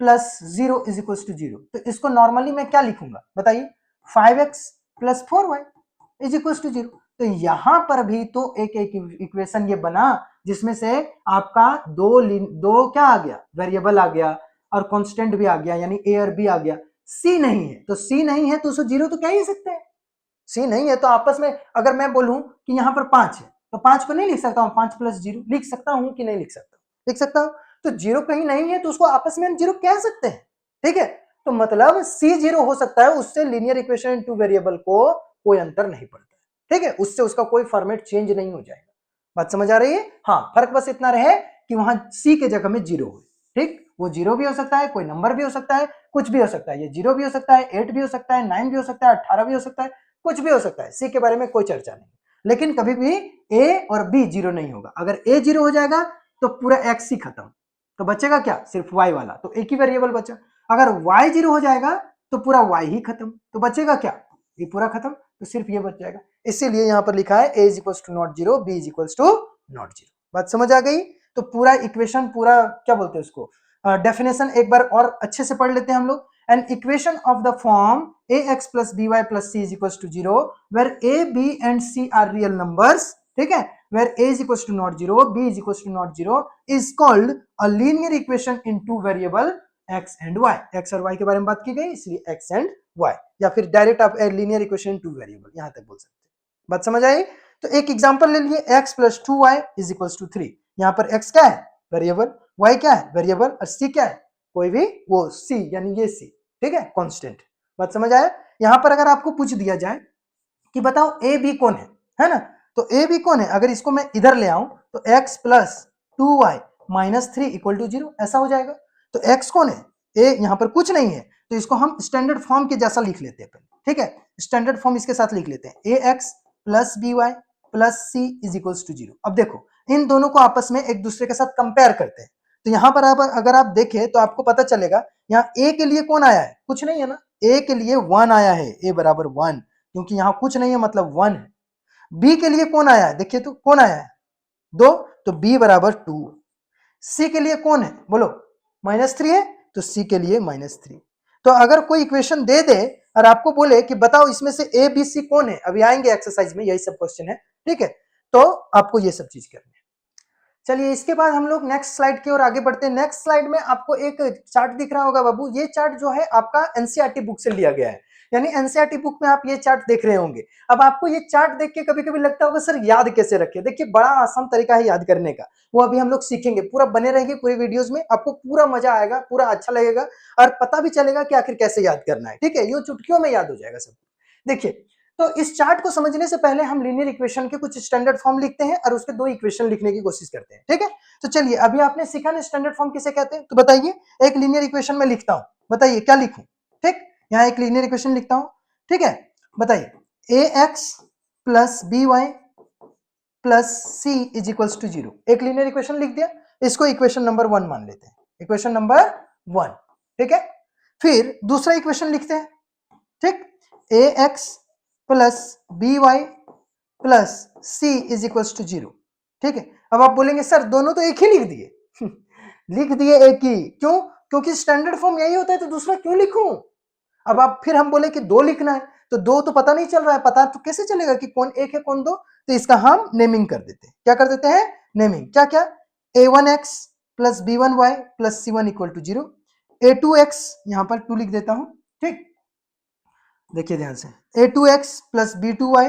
plus 0 is equal to 0, तो इसको नॉर्मली मैं क्या लिखूंगा बताइए, 5x plus 4y is equal to 0। तो यहां पर भी तो एक इक्वेशन ये बना जिसमें से आपका दो क्या आ गया, वेरिएबल आ गया और कांस्टेंट भी आ गया, यानी ए और बी आ गया। सी नहीं है तो सी नहीं है तो उसको जीरो तो कह ही सकते हैं। सी नहीं है तो आपस में अगर मैं बोलूं कि यहां पर 5 है तो 5 को नहीं लिख सकता हूं, 5 प्लस 0 लिख सकता हूं कि नहीं लिख सकता? लिख सकता हूं। तो जीरो कहीं नहीं है तो उसको आपस में हम जीरो कह सकते हैं। ठीक है, तो मतलब सी जीरो हो सकता है, उससे linear equation in two variable को कोई अंतर नहीं पड़ता। ठीक है, उससे उसका कोई फॉर्मेट चेंज नहीं हो जाएगा। बात समझ आ रही है? हाँ, फर्क बस इतना रहे कि वहां सी के जगह में जीरो हो। ठीक, वो जीरो भी हो सकता है, कोई नंबर भी हो सकता है, कुछ भी हो सकता है। ये जीरो भी हो सकता है, 8 भी हो सकता है, 9 भी हो सकता है, 18 भी हो सकता है, कुछ भी हो सकता है। सी के बारे में कोई चर्चा नहीं, लेकिन कभी भी ए और बी जीरो नहीं होगा। अगर ए जीरो हो जाएगा तो पूरा एक्स ही खत्म, तो बचेगा क्या? सिर्फ वाई वाला, तो एक ही वेरिएबल बचा। अगर वाई जीरो हो जाएगा तो पूरा वाई ही खत्म, तो बचेगा क्या? ये पूरा खत्म, तो सिर्फ ये बच जाएगा। इसीलिए यहां पर लिखा है a is equal to not zero, b is equal to not zero. बात समझ आ गई? तो पूरा इक्वेशन, पूरा क्या बोलते हैं उसको, डेफिनेशन एक बार और अच्छे से पढ़ लेते हैं हम लोग। An equation of the form ax plus by plus c is equals to 0 where a, b and c are real numbers, ठीक है, where a is equals to not 0, b is equals to not 0 is called a linear equation in two variable x and y। x और y के बारे में बात की गई, इसलिए x and y, या फिर डायरेक्ट आप linear equation in two variable यहां तक बोल सकते हैं। बात समझ आई? तो एक एग्जांपल ले लिए, x plus 2y is equals to 3। यहां पर x क्या है? वेरिएबल, y क्या है? वेरिएबल, और c क्या है? कोई भी वो c, यानी ये c, ठीक है, कांस्टेंट। बात समझ आया? यहां पर अगर आपको पूछ दिया जाए कि बताओ ए बी कौन है ना, तो ए बी कौन है? अगर इसको मैं इधर ले आऊं तो x plus 2y minus 3 equal to 0, ऐसा हो जाएगा। तो x कौन है? ए, यहां पर कुछ नहीं है, तो इसको हम स्टैंडर्ड फॉर्म के जैसा लिख लेते हैं पहले, ठीक है, स्टैंडर्ड फॉर्म इसके साथ लिख लेते हैं, a x plus b y plus c is equal to 0। अब देखो इन दोनों को आपस में एक दूसरे के साथ कंपेयर करते हैं, तो यहां पर अगर आप देखें तो आपको पता चलेगा यहाँ ए के लिए कौन आया है? कुछ नहीं है ना, ए के लिए 1 आया है, ए बराबर 1, क्योंकि यहाँ कुछ नहीं है मतलब 1 है। बी के लिए कौन आया है? देखिए तो कौन आया है? 2, तो बी बराबर 2। सी के लिए कौन है? बोलो, -3 है, तो सी के लिए -3। तो अगर कोई इक्वेशन दे दे और आपको बोले कि बताओ इसमें से ए बी सी कौन है, अभी आएंगे एक्सरसाइज में, यही सब क्वेश्चन है, ठीक है, तो आपको ये सब चीज करनी है। चलिए इसके बाद हम लोग नेक्स्ट स्लाइड की ओर आगे बढ़ते हैं। नेक्स्ट स्लाइड में आपको एक चार्ट दिख रहा होगा बाबू, ये चार्ट जो है आपका एनसीईआरटी बुक से लिया गया है, यानी एनसीईआरटी बुक में आप ये चार्ट देख रहे होंगे। अब आपको ये चार्ट देख के कभी कभी लगता होगा सर याद कैसे रखे, देखिए बड़ा आसान तरीका है याद करने का, वो अभी हम लोग सीखेंगे। पूरा बने रहेंगे पूरे वीडियोस में, आपको पूरा मजा आएगा, पूरा अच्छा लगेगा और पता भी चलेगा कि आखिर कैसे याद करना है, ठीक है, ये चुटकियों में याद हो जाएगा सब। देखिए, तो इस चार्ट को समझने से पहले हम लीनियर इक्वेशन के कुछ स्टैंडर्ड फॉर्म लिखते हैं और उसके दो इक्वेशन लिखने की कोशिश करते हैं, ठीक है। तो चलिए अभी आपने सीखा ना स्टैंडर्ड फॉर्म किसे कहते हैं, तो बताइए। एक लीनियर इक्वेशन में लिखता हूं, बताइए क्या लिखूं? ठीक, यहाँ एक लीनियर इक्वेशन लिखता हूं, ठीक है, बताइए a x plus b y plus c is equals to 0, एक लीनियर इक्वेशन लिख दिया, इसको इक्वेशन नंबर 1 मान लेते हैं, इक्वेशन नंबर 1, ठीक है। फिर दूसरा इक्वेशन लिखते हैं, ठीक, a x plus b y plus c is equals to 0, ठीक है। अब आप बोलेंगे सर दोनों तो एक ही लिख दिए लिख दिए एक ही, क्यों? क्योंकि स्टैंडर्ड फॉर्म यही होता है, तो दूसरा क्यों लिखूं? अब आप फिर हम बोले कि दो लिखना है, तो दो तो पता नहीं चल रहा है, पता तो कैसे चलेगा कि कौन एक है कौन दो? तो इसका हम नेमिंग कर देते हैं, क्या कर देते हैं? नेमिंग। क्या क्या? a1x plus b1y plus c1 equal to 0, a2x यहां पर 2 लिख देता हूं, ठीक, देखिए ध्यान से, a2x plus b2y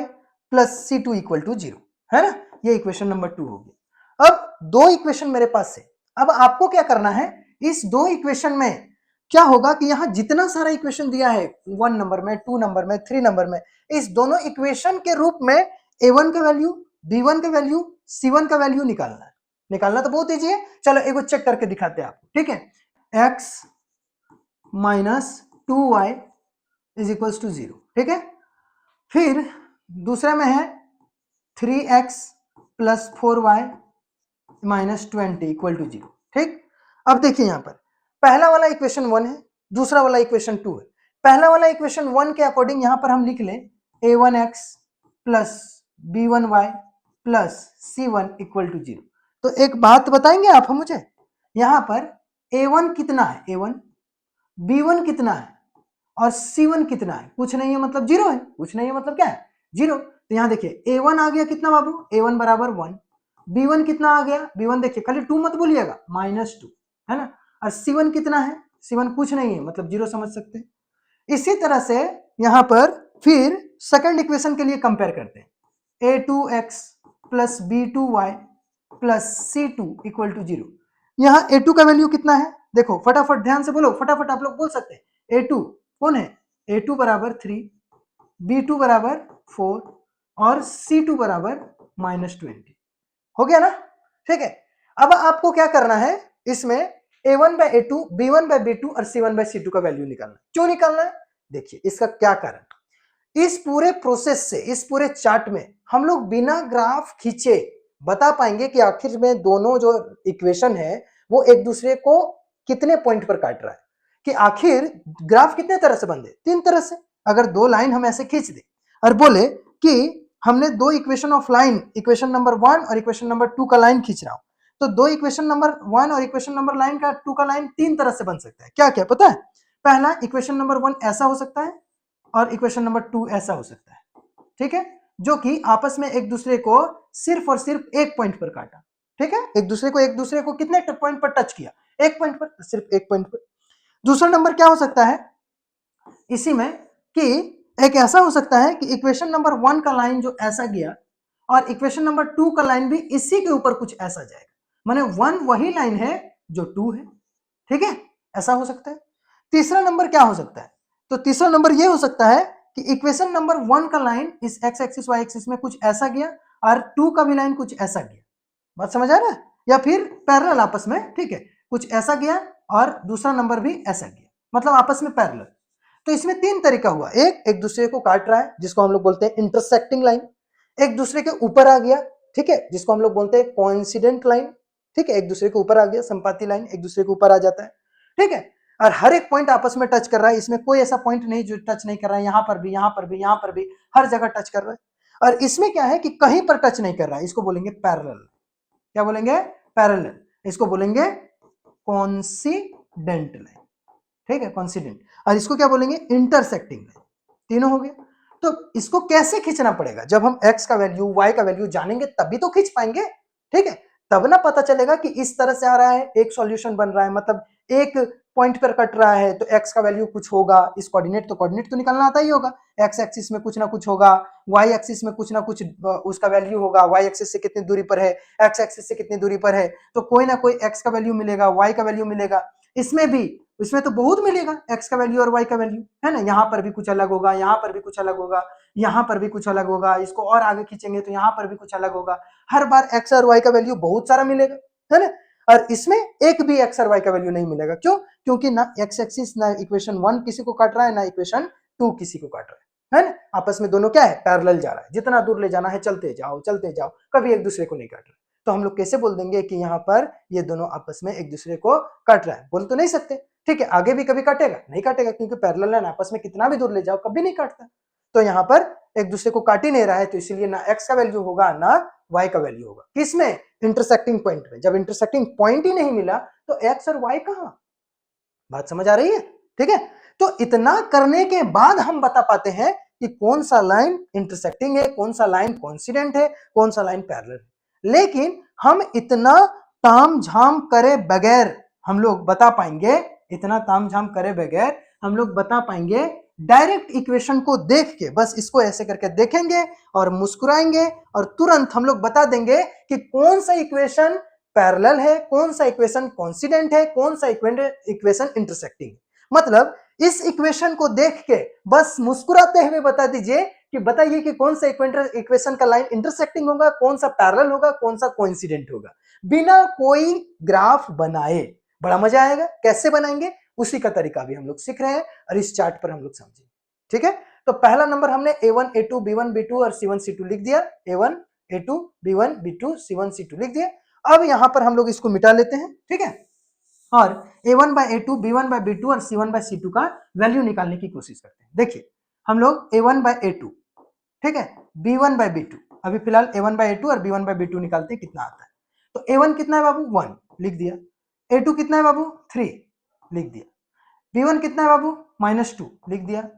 plus c2 equal to 0, है ना, ये इक्वेशन नंबर 2 होगी। अब दो इक्वेशन मेरे पास है, अब आपको क्या करना है, इस दो इक्वेशन में क्या होगा कि यहां जितना सारा इक्वेशन दिया है 1 नंबर में, 2 नंबर में, 3 नंबर में, इस दोनों इक्वेशन के रूप में a1 का वैल्यू, b1 का वैल्यू, c1 का वैल्यू निकालना है। निकालना तो बहुत ईजी है, चलो एक बार चेक करके दिखाते हैं आपको, ठीक है। x minus 2y is equals to 0, ठीक है। फिर दूसरे में है 3x plus 4y minus 20 equal to 0, ठीक। अब देखिए यहां पर पहला वाला इक्वेशन 1 है, दूसरा वाला इक्वेशन 2 है। पहला वाला इक्वेशन 1 के अकॉर्डिंग यहां पर हम लिख लें a1x plus b1y plus c1 equal to 0। तो एक बात बताएंगे आप हम मुझे, यहां पर a1 कितना है, a1, b1 कितना है, और C1 कितना है, कुछ नहीं है मतलब 0 है, कुछ नहीं है मतलब क्या है 0। तो यहाँ देखिए A1 आ गया कितना बाबू, A1 बराबर 1। B1 कितना आ गया, B1 देखिए खाली 2 मत बोलिएगा, -2 है ना। और C1 कितना है, C1 कुछ नहीं है मतलब 0 समझ सकते हैं। इसी तरह से यहाँ पर फिर सेकंड इक्वेशन के लिए कंपेयर करते हैं, a2x plus b2y plus c2 equal to 0। यहाँ a2 का वैल्यू कितना है, देखो फटाफट ध्यान से बोलो, फटाफट आप लोग बोल सकते हैं। a2 कौन है, a2 बराबर 3, b2 बराबर 4 और c2 बराबर -20। हो गया ना, ठीक है। अब आपको क्या करना है, इसमें a1 bye a2, b1 bye b2 और c1 बाय c2 का वैल्यू निकालना है। क्यों निकालना है, देखिए इसका क्या कारण, इस पूरे प्रोसेस से, इस पूरे चार्ट में हम लोग बिना ग्राफ खींचे बता पाएंगे कि आखिर में दोनों जो इक्वेशन है वो एक दूसरे को कितने पॉइंट पर काट रहा है, कि आखिर ग्राफ कितने तरह से बन दे, 3 तरह से। अगर 2 लाइन हम ऐसे खींच दे और बोले कि हमने 2 equation of line, equation number 1 और इक्वेशन नंबर 2 का लाइन खींच रहा हूं, तो 2 इक्वेशन नंबर 1 और इक्वेशन नंबर लाइन का 2 का लाइन 3 तरह से बन सकता है। क्या क्या पता है, पहला इक्वेशन नंबर 1 ऐसा हो सकता है और इक्वेशन नंबर 2 ऐसा हो सकता है, ठीक है, जो कि आपस में एक दूसरे को सिर्फ और सिर्फ एक पॉइंट पर काटा, ठीक है, एक दूसरे को कितने पॉइंट पर टच किया, एक पॉइंट पर, सिर्फ एक पॉइंट पर। दूसरा नंबर क्या हो सकता है इसी में, कि एक ऐसा हो सकता है कि इक्वेशन नंबर 1 का लाइन जो ऐसा गया और इक्वेशन नंबर 2 का लाइन भी इसी के ऊपर कुछ ऐसा जाएगा, माने 1 वही लाइन है जो 2 है, ठीक है, ऐसा हो सकता है। तीसरा नंबर क्या हो सकता है, तो तीसरा नंबर यह हो सकता है कि इक्वेशन नंबर 1 का लाइन इस एक्स एक्सिस वाई एक्सिस में कुछ ऐसा गया और 2 का भी लाइन कुछ ऐसा गया, बात समझ आ रहा है, या फिर पैरेलल आपस में, ठीक है, कुछ ऐसा गया और दूसरा नंबर भी ऐसा गया, मतलब आपस में पैरेलल। तो इसमें 3 तरीका हुआ, एक दूसरे को काट रहा है जिसको हम लोग बोलते हैं इंटरसेक्टिंग लाइन, एक दूसरे के ऊपर आ गया, ठीक है, जिसको हम लोग बोलते हैं कोइंसिडेंट लाइन, ठीक है, एक दूसरे के ऊपर आ गया, संपाती लाइन एक दूसरे के ऊपर आ जाता है, ठीक है, और हर एक पॉइंट आपस में टच कर रहा है, इसमें कोई ऐसा पॉइंट नहीं जो टच नहीं कर रहा है, यहां पर भी, यहां पर भी, यहां पर भी, हर जगह टच कर रहा है। और इसमें क्या है कि कहीं पर टच नहीं कर रहा है, इसको बोलेंगे पैरेलल, क्या बोलेंगे, पैरेलल, इसको बोलेंगे कोइंसिडेंट लाइन, ठीक है, कॉन्सिडेंट, और इसको क्या बोलेंगे, इंटरसेक्टिंग लाइन। तीनों हो गया। तो इसको कैसे खींचना पड़ेगा, जब हम x का वैल्यू y का वैल्यू जानेंगे तभी तो खींच पाएंगे, ठीक है, तब ना पता चलेगा कि इस तरह से आ रहा है, एक सॉल्यूशन बन रहा है, मतलब एक पॉइंट पर कट रहा है तो x का वैल्यू कुछ होगा, इस कोऑर्डिनेट तो निकालना आता ही होगा, x एक्सिस में कुछ ना कुछ होगा, y एक्सिस में कुछ ना कुछ उसका वैल्यू होगा, y एक्सिस से कितनी दूरी पर है, x एक्सिस से कितनी दूरी पर है, तो कोई ना कोई x का वैल्यू मिलेगा, y का वैल्यू मिलेगा, इसमें भी, इसमें तो बहुत मिलेगा x का वैल्यू और y का वैल्यू, है ना, यहाँ पर भी कुछ अलग होगा, यहाँ पर भी कुछ अलग होगा, यहाँ पर भी कुछ अलग होगा, इसको और आगे खींचेंगे तो यहाँ पर भी कुछ अलग होगा, हर बार x और y का वैल्यू बहुत सारा मिलेगा, है ना, और इसमें एक भी x और y का वैल्यू नहीं मिलेगा, क्यों, क्योंकि ना x एक्सिस ना इक्वेशन 1 किसी को काट रहा है, ना इक्वेशन 2 किसी को काट रहा है ना, आपस में दोनों क्या है, पैरेलल जा रहा है, जितना दूर ले जाना है चलते जाओ, कभी एक दूसरे को नहीं काट रहा। तो हम लोग कैसे बोल देंगे कि यहाँ पर ये दोनों आपस में एक दूसरे को काट रहा है, बोल तो नहीं सकते, ठीक है, आगे भी कभी काटेगा नहीं काटेगा, क्योंकि पैरेलल लाइन आपस में कितना भी दूर ले जाओ कभी नहीं काटता, तो यहाँ पर एक दूसरे को काट ही नहीं रहा है, तो इसीलिए ना x का वैल्यू होगा ना y का वैल्यू होगा, किसमें, इंटरसेक्टिंग पॉइंट में। जब इंटरसेक्टिंग पॉइंट ही नहीं मिला तो x और y कहां, बात समझ आ रही है, ठीक है। तो इतना करने के बाद हम बता पाते हैं कि कौन सा लाइन इंटरसेक्टिंग है, कौन सा लाइन कोइंसिडेंट है, कौन सा लाइन पैरेलल है। लेकिन हम इतना तामझाम करे बगैर हम लोग बता पाएंगे, इतना तामझाम करे बगैर हम लोग बता पाएंगे डायरेक्ट इक्वेशन को देख के, बस इसको ऐसे करके देखेंगे और मुस्कुराएंगे और तुरंत हम लोग बता देंगे कि कौन सा इक्वेशन पैरेलल है, कौन सा इक्वेशन कोइंसिडेंट है, कौन सा इक्वेशन इंटरसेक्टिंग है। मतलब इस इक्वेशन को देख के बस मुस्कुराते हुए बता दीजिए कि बताइए कि कौन सा इक्वेशन का लाइन इंटरसेक्टिंग होगा, कौन सा पैरेलल होगा, कौन सा कोइंसिडेंट होगा, बिना कोई ग्राफ बनाए। बड़ा मजा आएगा, कैसे बनाएंगे उसी का तरीका भी हम लोग सीख रहे हैं और इस चार्ट पर हम लोग समझेंगे, ठीक है। तो पहला नंबर हमने a1 a2 b1 b2 और c1 c2 लिख दिया, a1 a2 b1 b2 c1 c2 लिख दिया। अब यहां पर हम लोग इसको मिटा लेते हैं, ठीक है, और a1 bye a2 b1 bye b2 और c1 बाय c2 का वैल्यू निकालने की कोशिश करते हैं। देखिए हम लोग a1 बाय a2, ठीक है, b1 बाय b2, अभी फिलहाल a1 बाय a2 और b1 बाय b2 निकालते हैं कितना आता है। तो a1 कितना है बाबू, 1 लिख दिया, a2 कितना है बाबू, 3 लिख दिया, B1 कितना है बाबू, -2 लिख दिया।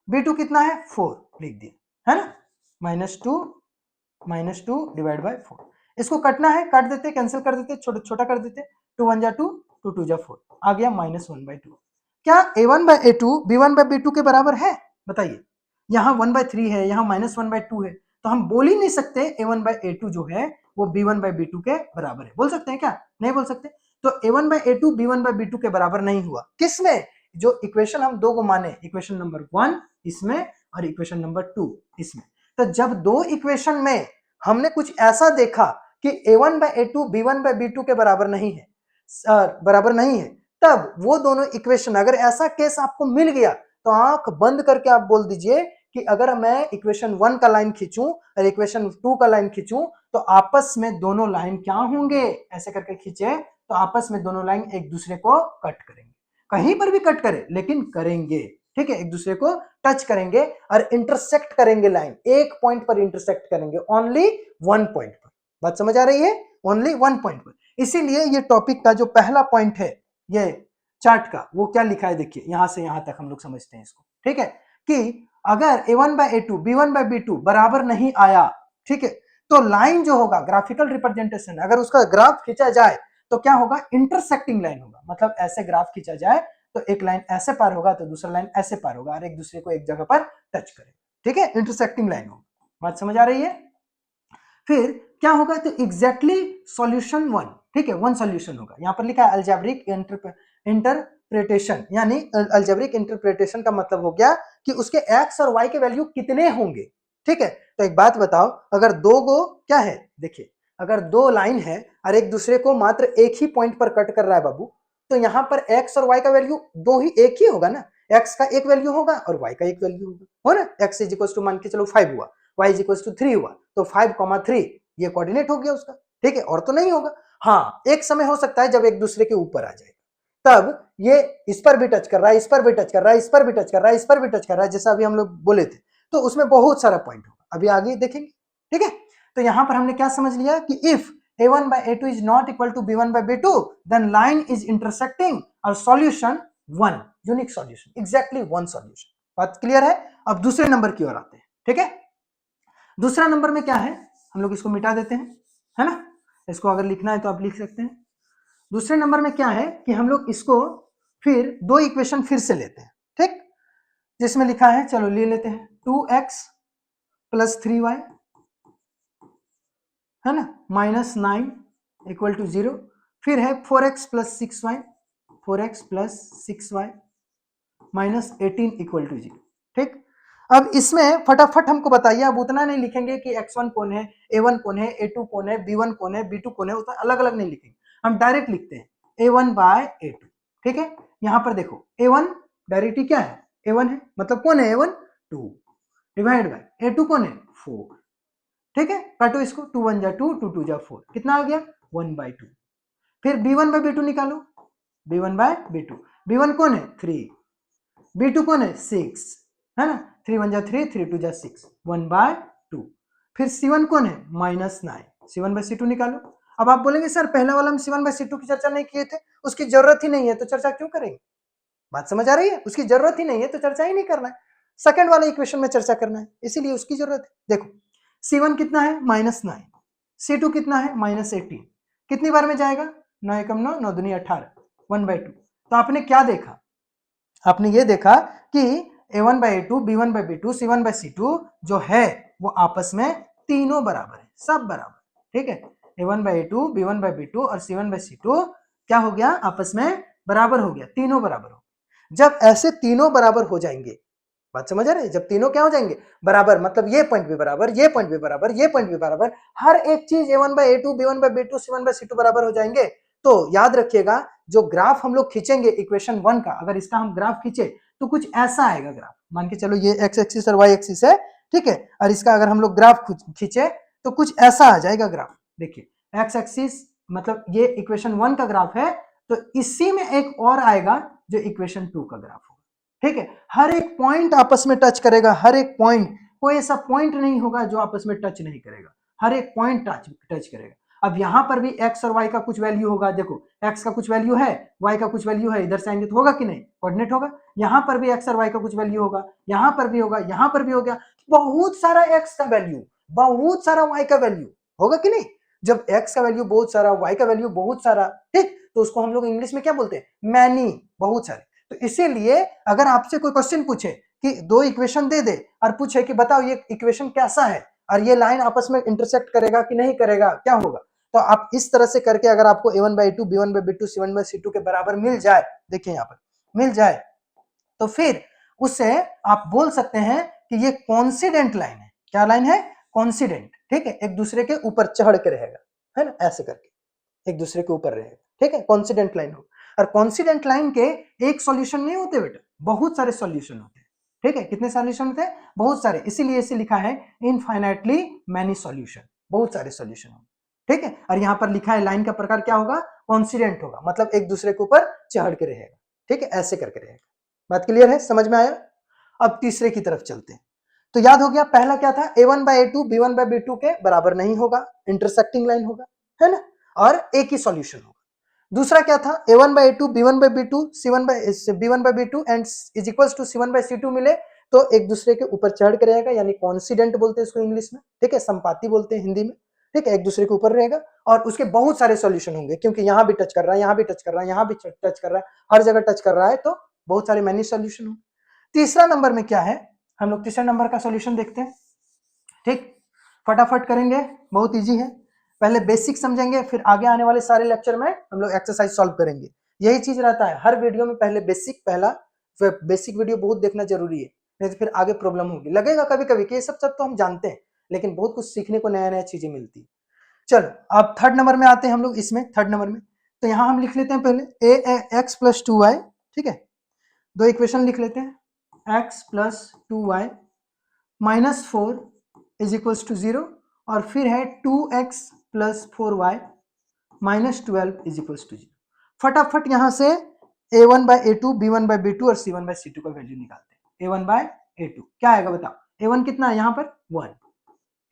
B2 कितना है, 4 लिख दिया, है ना, -2 डिवाइड बाय 4। इसको कटना है, काट देते, कैंसिल कर देते, छोटा छोटा कर देते, 2 1 जा 2, 2 2 जा 4, आ गया -1/2। क्या A1/A2 B1/B2 के बराबर है, बताइए। यहाँ 1/3 है, यहाँ -1/2 है, तो हम बोल ही नहीं सकते A1/A2 जो है वो B1/B2 के बराबर है। बोल सकते हैं क्या, नहीं बोल सकते। तो A1/A2 B1/B2 के बराबर नहीं हुआ, किसमें, जो इक्वेशन हम दो को माने, इक्वेशन नंबर 1 इसमें और इक्वेशन नंबर 2 इसमें। तो जब दो इक्वेशन में हमने कुछ ऐसा देखा कि A1/A2 B1/B2 के बराबर नहीं है, तब वो दोनों इक्वेशन, अगर ऐसा केस आपको मिल गया तो आंख बंद करके आप बोल दीजिए कि अगर मैं इक्वेशन 1 का लाइन खींचूं और इक्वेशन 2 का लाइन खींचूं तो आपस में दोनों लाइन क्या होंगे, ऐसे करके खींचे तो आपस में दोनों लाइन एक दूसरे को कट करेंगे, कहीं पर भी कट करे लेकिन करेंगे, ठीक है, एक दूसरे को टच करेंगे और इंटरसेक्ट करेंगे, लाइन एक पॉइंट पर इंटरसेक्ट करेंगे, ओनली 1 पॉइंट पर। बात समझ आ रही है, ओनली 1 पॉइंट पर। इसीलिए ये टॉपिक का जो पहला पॉइंट है ये चार्ट का, वो क्या लिखा है देखिए, यहां से यहां तक हम लोग समझते हैं इसको, ठीक है, कि अगर A1/A2 B1/B2 बराबर नहीं आया, ठीक है, तो लाइन जो होगा ग्राफिकल रिप्रेजेंटेशन, अगर उसका ग्राफ खींचा जाए तो क्या होगा, इंटरसेक्टिंग लाइन होगा, मतलब ऐसे ग्राफ खींचा जाए तो एक लाइन ऐसे पार होगा तो दूसरा लाइन ऐसे पार होगा और एक दूसरे को एक जगह पर टच करेगा, ठीक है, इंटरसेक्टिंग लाइन होगा। बात समझ आ रही है। फिर क्या होगा, तो एग्जैक्टली सॉल्यूशन 1, ठीक है, 1 सॉल्यूशन होगा। यहां पर लिखा है अलजेब्रिक इंटरप्रिटेशन, यानी अलजेब्रिक इंटरप्रिटेशन का मतलब हो गया कि उसके एक्स और वाई के वैल्यू कितने होंगे, ठीक है। तो एक बात बताओ, अगर दो गो क्या है, देखिए, अगर दो लाइन है और एक दूसरे को मात्र एक ही पॉइंट पर कट कर रहा है बाबू, तो यहाँ पर एक्स और वाई का वैल्यू दो ही, एक ही होगा ना, एक्स का एक वैल्यू होगा और वाई का एक वैल्यू होगा, हो ना, एक्स इज इक्वल टू मान के चलो 5 हुआ, y इज इक्वल टू 3 हुआ, तो 5,3 ये कोऑर्डिनेट हो गया उसका, ठीक है, और तो नहीं होगा। हाँ, एक समय हो सकता है जब एक दूसरे के ऊपर आ जाएगा, तब ये इस पर भी टच कर रहा है, इस पर भी टच कर रहा है, इस पर भी टच कर रहा है, इस पर भी टच कर रहा है, जैसा अभी हम लोग बोले थे, तो उसमें बहुत सारा पॉइंट होगा, अभी आगे देखेंगे, ठीक है। तो यहां पर हमने क्या समझ लिया कि if A1/A2 is not equal to B1/B2 then line is intersecting और solution 1 unique solution, exactly 1 solution. बात क्लियर है। अब दूसरे नंबर की ओर आते हैं, ठीक है। दूसरा नंबर में क्या है, हम लोग इसको मिटा देते हैं, है ना, इसको अगर लिखना है तो आप लिख सकते हैं। दूसरे नंबर में क्या है कि हम लोग इसको फिर दो इक्वेशन फिर से लेते हैं, ठीक, जिसमें लिखा है, चलो ले लेते हैं, 2x प्लस 3y, है ना, -9 इक्वल टू 0, फिर है 4x plus 6y, 4x plus 6y -18 equal to 0, ठीक। अब इसमें फटाफट हमको बताइए, अब उतना नहीं लिखेंगे कि x1 कौन है, a1 कौन है, a2 कौन है, b1 कौन है, b2 कौन है, उतना अलग अलग नहीं लिखेंगे, हम डायरेक्ट लिखते हैं a1/a2, ठीक है। यहां पर देखो a1 डायरेक्टली क्या है, a1 है, मतलब कौन है a1, 2 डिवाइड बाय a2 कौन है 4, ठीक है, काटो इसको, 2 1 जा 2, 2 2 जा 4, कितना आ गया 1/2। फिर b1/b2 निकालो, b1/b2, b1 कौन है 3, b2 कौन है 6, है ना, 3 1 जा 3, 3 2 जा 6, 1/2। फिर c1 कौन है -9, c1/c2 निकालो। अब आप बोलेंगे सर पहले वाला में c1/c2 की चर्चा नहीं किए थे, उसकी जरूरत ही नहीं है, तो चर्चा क्यों करेंगे। बात समझ आ रही है, उसकी जरूरत ही नहीं है तो चर्चा ही नहीं करना है, सेकंड वाले इक्वेशन में चर्चा करना है, इसीलिए उसकी जरूरत है। देखो c1 कितना है -9, c2 कितना है -18, कितनी बार में जाएगा, 9 एकम 9, 9 दूनी 18, 1/2। तो आपने क्या देखा, आपने ये देखा कि a1/a2 b1/b2 c1/c2 जो है वो आपस में तीनों बराबर है, सब बराबर, ठीक है, a1/a2 b1/b2 और c1/c2 क्या हो गया, आपस में बराबर हो गया, तीनों बराबर हो। जब ऐसे तीनों बराबर हो जाएंगे, बात समझ आ रही है, जब तीनों क्या हो जाएंगे बराबर, मतलब ये पॉइंट भी बराबर, ये पॉइंट भी बराबर, ये पॉइंट भी बराबर, हर एक चीज a1/a2 b1/b2 c1/c2 बराबर हो जाएंगे, तो याद रखिएगा जो ग्राफ हम लोग खींचेंगे इक्वेशन 1 का, अगर इसका हम ग्राफ खींचे तो कुछ ऐसा आएगा ग्राफ, मान के चलो ये एक्स एक्सिस और वाई एक्सिस है, ठीक है, और इसका अगर हम लोग ग्राफ खींचे तो कुछ ऐसा आ जाएगा ग्राफ। देखिए एक्स एक्सिस मतलब ये इक्वेशन 1 का ग्राफ है, तो इसी में एक और आएगा जो इक्वेशन 2 का ग्राफ होगा, ठीक है। हर एक पॉइंट आपस में टच करेगा, हर एक पॉइंट, कोई ऐसा पॉइंट नहीं होगा जो आपस में टच नहीं करेगा, हर एक पॉइंट टच करेगा। अब यहां पर भी x और y का कुछ वैल्यू होगा, देखो x का कुछ वैल्यू है, y का कुछ वैल्यू है, इधर से आएंगे तो होगा कि नहीं, कोऑर्डिनेट होगा। यहां पर भी x और y का कुछ वैल्यू होगा, यहां पर भी होगा, यहां पर भी होगा, बहुत सारा x का वैल्यू, बहुत सारा y का वैल्यू होगा कि नहीं। जब x का वैल्यू बहुत सारा, y का वैल्यू बहुत सारा, ठीक, तो उसको हम लोग इंग्लिश में क्या बोलते हैं, मैनी, बहुत सारे। तो इसीलिए अगर आपसे कोई क्वेश्चन पूछे कि दो इक्वेशन दे दे और पूछे कि बताओ ये इक्वेशन कैसा है और ये लाइन आपस में इंटरसेक्ट करेगा कि नहीं करेगा, क्या होगा, तो आप इस तरह से करके अगर आपको a1/2 b1/b2 c1/c2 के बराबर मिल जाए, देखिए यहाँ पर मिल जाए, तो फिर उससे आप बोल सकते हैं कि ये कॉन्सिडेंट लाइन है। क्या लाइन है, कॉन्सिडेंट, ठीक है, एक दूसरे के ऊपर चढ़ के रहेगा, है ना, ऐसे करके एक दूसरे के ऊपर रहेगा, ठीक है, कॉन्सिडेंट लाइन हो। और कॉन्सिडेंट लाइन के एक सॉल्यूशन नहीं होते बेटा, बहुत सारे सॉल्यूशन होते हैं, ठीक है, कितने सॉल्यूशन होते हैं, बहुत सारे, इसीलिए इसे लिखा है इनफाइनाइटली मैनी सॉल्यूशन, बहुत सारे सॉल्यूशन होंगे, ठीक है। और यहाँ पर लिखा है लाइन का प्रकार क्या होगा, कॉन्सिडेंट होगा, मतलब एक दूसरे के ऊपर चढ़ के रहेगा, ठीक है, ऐसे करके रहेगा। बात क्लियर है, समझ में आया। अब तीसरे की तरफ चलते हैं। तो याद हो गया, पहला क्या था, a1/a2 b1/b2 के बराबर नहीं होगा, इंटरसेक्टिंग लाइन होगा, है ना, और एक ही सॉल्यूशन होगा। दूसरा क्या था, a1/a2 b1/b2 b1/b2 and is equals to c1/c2 मिले तो एक दूसरे के ऊपर चढ़ के रहेगा, यानी कॉन्सिडेंट बोलते हैं इसको इंग्लिश में, ठीक है, संपाती बोलते हैं हिंदी में, ठीक है, एक दूसरे के ऊपर रहेगा और उसके बहुत सारे सॉल्यूशन होंगे, क्योंकि यहां भी टच कर रहा है, यहां भी टच कर रहा है, यहां भी टच कर रहा है, हर जगह टच कर रहा है, तो बहुत सारे मैनी सॉल्यूशन होंगे। तीसरा नंबर में क्या है, हम लोग तीसरे नंबर का सॉल्यूशन देखते हैं, ठीक, फटाफट करेंगे, बहुत इजी है, पहले बेसिक समझेंगे, फिर आगे आने वाले सारे लेक्चर में हम लोग एक्सरसाइज सॉल्व करेंगे। यही चीज रहता है हर वीडियो में, पहले बेसिक, पहला बेसिक वीडियो बहुत देखना जरूरी है, नहीं तो फिर आगे प्रॉब्लम होगी। लगेगा कभी कभी कि ये सब तो हम जानते हैं, लेकिन बहुत कुछ सीखने को नया नया चीजें मिलती है। चलो अब थर्ड नंबर में आते हैं हम लोग, इसमें थर्ड नंबर में तो यहाँ हम लिख लेते हैं पहले x + 2y, ठीक है, दो इक्वेशन लिख लेते हैं, x + 2y -4 = 0 और फिर है 2x + 4y -12 = 0। फटाफट यहां से a1/a2 b1/b2 और c1/c2 का वैल्यू निकालते हैं। a1/a2 क्या आएगा बताओ, a1 कितना है यहाँ पर 1,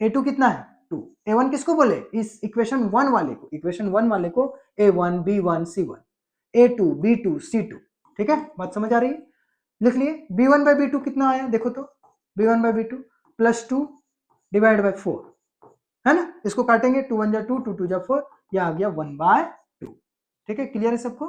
a2 कितना है 2, a1 किसको बोले, इस इक्वेशन 1 वाले को, इक्वेशन 1 वाले को a1 b1 c1, a2 b2 c2, ठीक है, बात समझ आ रही है, लिख लिए। b1/b2 कितना आया देखो तो, b1/b2 +2 / 4, है ना, इसको काटेंगे, 2 1 जा 2, 2 2 जा 4, यह आ गया 1/2, ठीक है, क्लियर है सबको,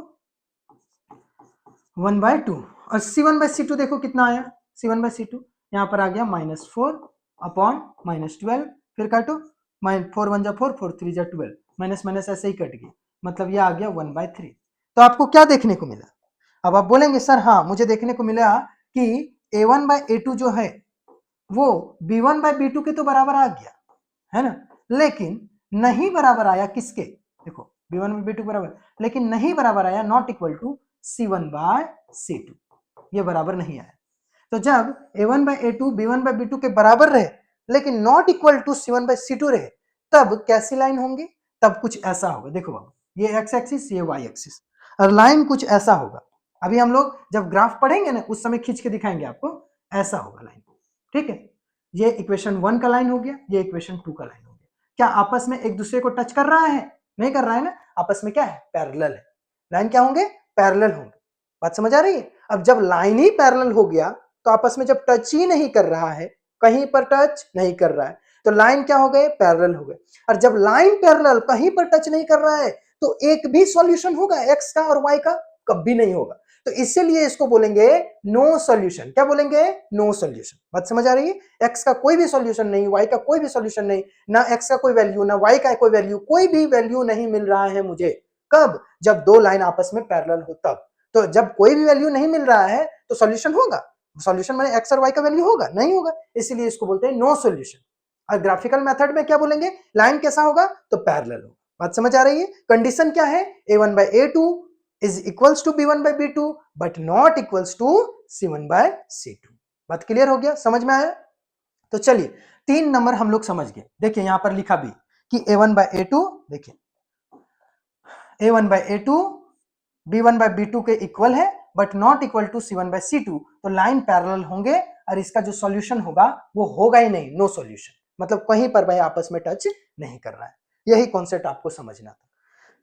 1/2। और c1/c2 देखो कितना आया, c1/c2 यहाँ पर आ गया -4 अपॉन -12, फिर काटो, 4 1 जा 4, 4 3 जा 12, माइनस माइनस ऐसे ही कट गया, मतलब ये आ गया 1/3। तो आपको क्या देखने को मिला, अब आप बोलेंगे सर हाँ मुझे देखने को मिला कि a1/a2 जो है वो b1/b2 के तो बराबर आ गया, है ना, लेकिन नहीं बराबर आया किसके, देखो b1/b2 बराबर, लेकिन नहीं बराबर आया, नॉट इक्वल टू c1/c2, ये बराबर नहीं आया। तो जब a1/a2 b1/b2 के बराबर रहे लेकिन नॉट इक्वल टू c1/c2 रहे, तब कैसी लाइन होंगी, तब कुछ ऐसा होगा, देखो बाबू, ये x एक्सिस, ये y एक्सिस, और लाइन कुछ ऐसा होगा। अभी हम लोग जब ग्राफ पढ़ेंगे ना उस समय खींच के दिखाएंगे आपको, ऐसा होगा लाइन, ठीक है, ये इक्वेशन 1 का लाइन हो गया, ये इक्वेशन 2 का लाइन हो गया, क्या आपस में एक दूसरे को टच कर रहा है, नहीं कर रहा है ना, आपस में क्या है, पैरेलल है, लाइन क्या होंगे, पैरेलल होंगे, बात समझ आ रही है। अब जब लाइन ही पैरेलल हो गया तो आपस में जब टच ही नहीं कर रहा है, कहीं पर टच नहीं कर रहा है, तो लाइन क्या हो गए, पैरेलल हो गए। और जब लाइन पैरेलल कहीं पर टच नहीं कर रहा है तो एक भी सॉल्यूशन होगा एक्स का और वाई का, कभी नहीं होगा, तो इसीलिए इसको बोलेंगे नो सॉल्यूशन, क्या बोलेंगे, नो सॉल्यूशन, बात समझ आ रही है। एक्स का कोई भी सॉल्यूशन नहीं, वाई का कोई भी सॉल्यूशन नहीं, ना एक्स का कोई वैल्यू ना वाई का कोई वैल्यू, कोई भी वैल्यू नहीं मिल रहा है मुझे, कब, जब दो लाइन आपस में पैरेलल हो तब। तो जब कोई भी वैल्यू नहीं मिल रहा है तो सॉल्यूशन होगा, सॉल्यूशन माने एक्स और वाई का वैल्यू होगा, नहीं होगा, इसीलिए इसको बोलते हैं नो सॉल्यूशन। और ग्राफिकल मेथड में क्या बोलेंगे, लाइन कैसा होगा, तो पैरेलल होगा, बात समझ आ रही है। कंडीशन क्या है, a1/a2 is equals to b1/b2 but not equals to c1/c2, बात क्लियर हो गया, समझ में आया। तो चलिए 3 नंबर हम लोग समझ गए, देखिए यहां पर लिखा भी कि a1/a2, देखिए a1/a2 b1/b2 के इक्वल है but not equal to c1/c2, तो लाइन पैरेलल होंगे और इसका जो सॉल्यूशन होगा वो होगा ही नहीं, नो सॉल्यूशन, मतलब कहीं पर भाई आपस में टच नहीं कर रहा है, यही कॉन्सेप्ट आपको समझना था।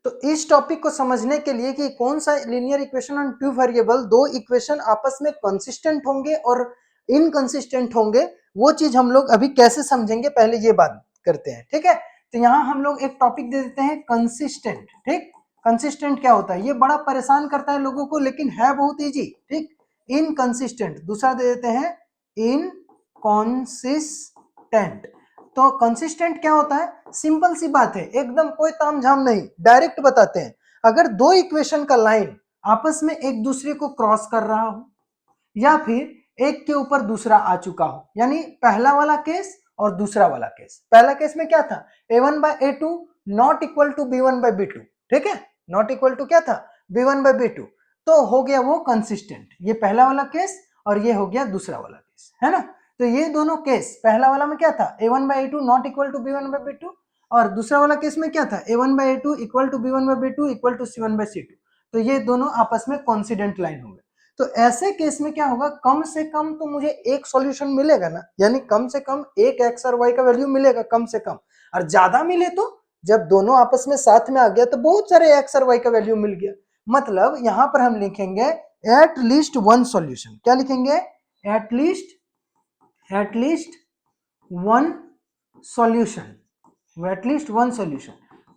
तो इस टॉपिक को समझने के लिए कि कौन सा linear equation on two variable, दो इक्वेशन आपस में कंसिस्टेंट होंगे और इनकंसिस्टेंट होंगे, वो चीज हम लोग अभी कैसे समझेंगे, पहले ये बात करते हैं, ठीक है। तो यहाँ हम लोग एक टॉपिक दे देते हैं कंसिस्टेंट, ठीक। कंसिस्टेंट क्या होता है, ये बड़ा परेशान करता है लोगों को, लेकिन है बहुत इजी, ठीक। इनकंसिस्टेंट दूसरा दे देते हैं इनकंसिस्टेंट। तो कंसिस्टेंट क्या होता है, सिंपल सी बात है, एकदम कोई तामझाम नहीं, डायरेक्ट बताते हैं। अगर दो इक्वेशन का लाइन आपस में एक दूसरे को क्रॉस कर रहा हो, या फिर एक के ऊपर दूसरा आ चुका हो, यानी पहला वाला केस और दूसरा वाला केस। पहला केस में क्या था, a1/a2 not equal to b1/b2, ठीक है, नॉट इक्वल टू क्या था, b1/b2, तो हो गया वो कंसिस्टेंट। ये पहला वाला केस और ये हो गया दूसरा वाला केस, है ना। तो ये दोनों केस, पहला वाला में क्या था, a1/a2 not equal to b1/b2, और दूसरा वाला केस में क्या था, a1/a2 equal to b1/b2 equal to c1/c2। तो ये दोनों आपस में कॉन्सिडेंट लाइन हो गए। तो ऐसे केस में क्या होगा, कम से कम तो मुझे एक सॉल्यूशन मिलेगा ना, यानी कम से कम एक एक्स और वाई का वैल्यू मिलेगा कम से कम, और ज्यादा मिले तो जब दोनों आपस में साथ में आ गया तो बहुत सारे एक्स और वाई का वैल्यू मिल गया। मतलब यहां पर हम लिखेंगे एट लीस्ट वन सॉल्यूशन। क्या लिखेंगे, at least one solution, at least one solution.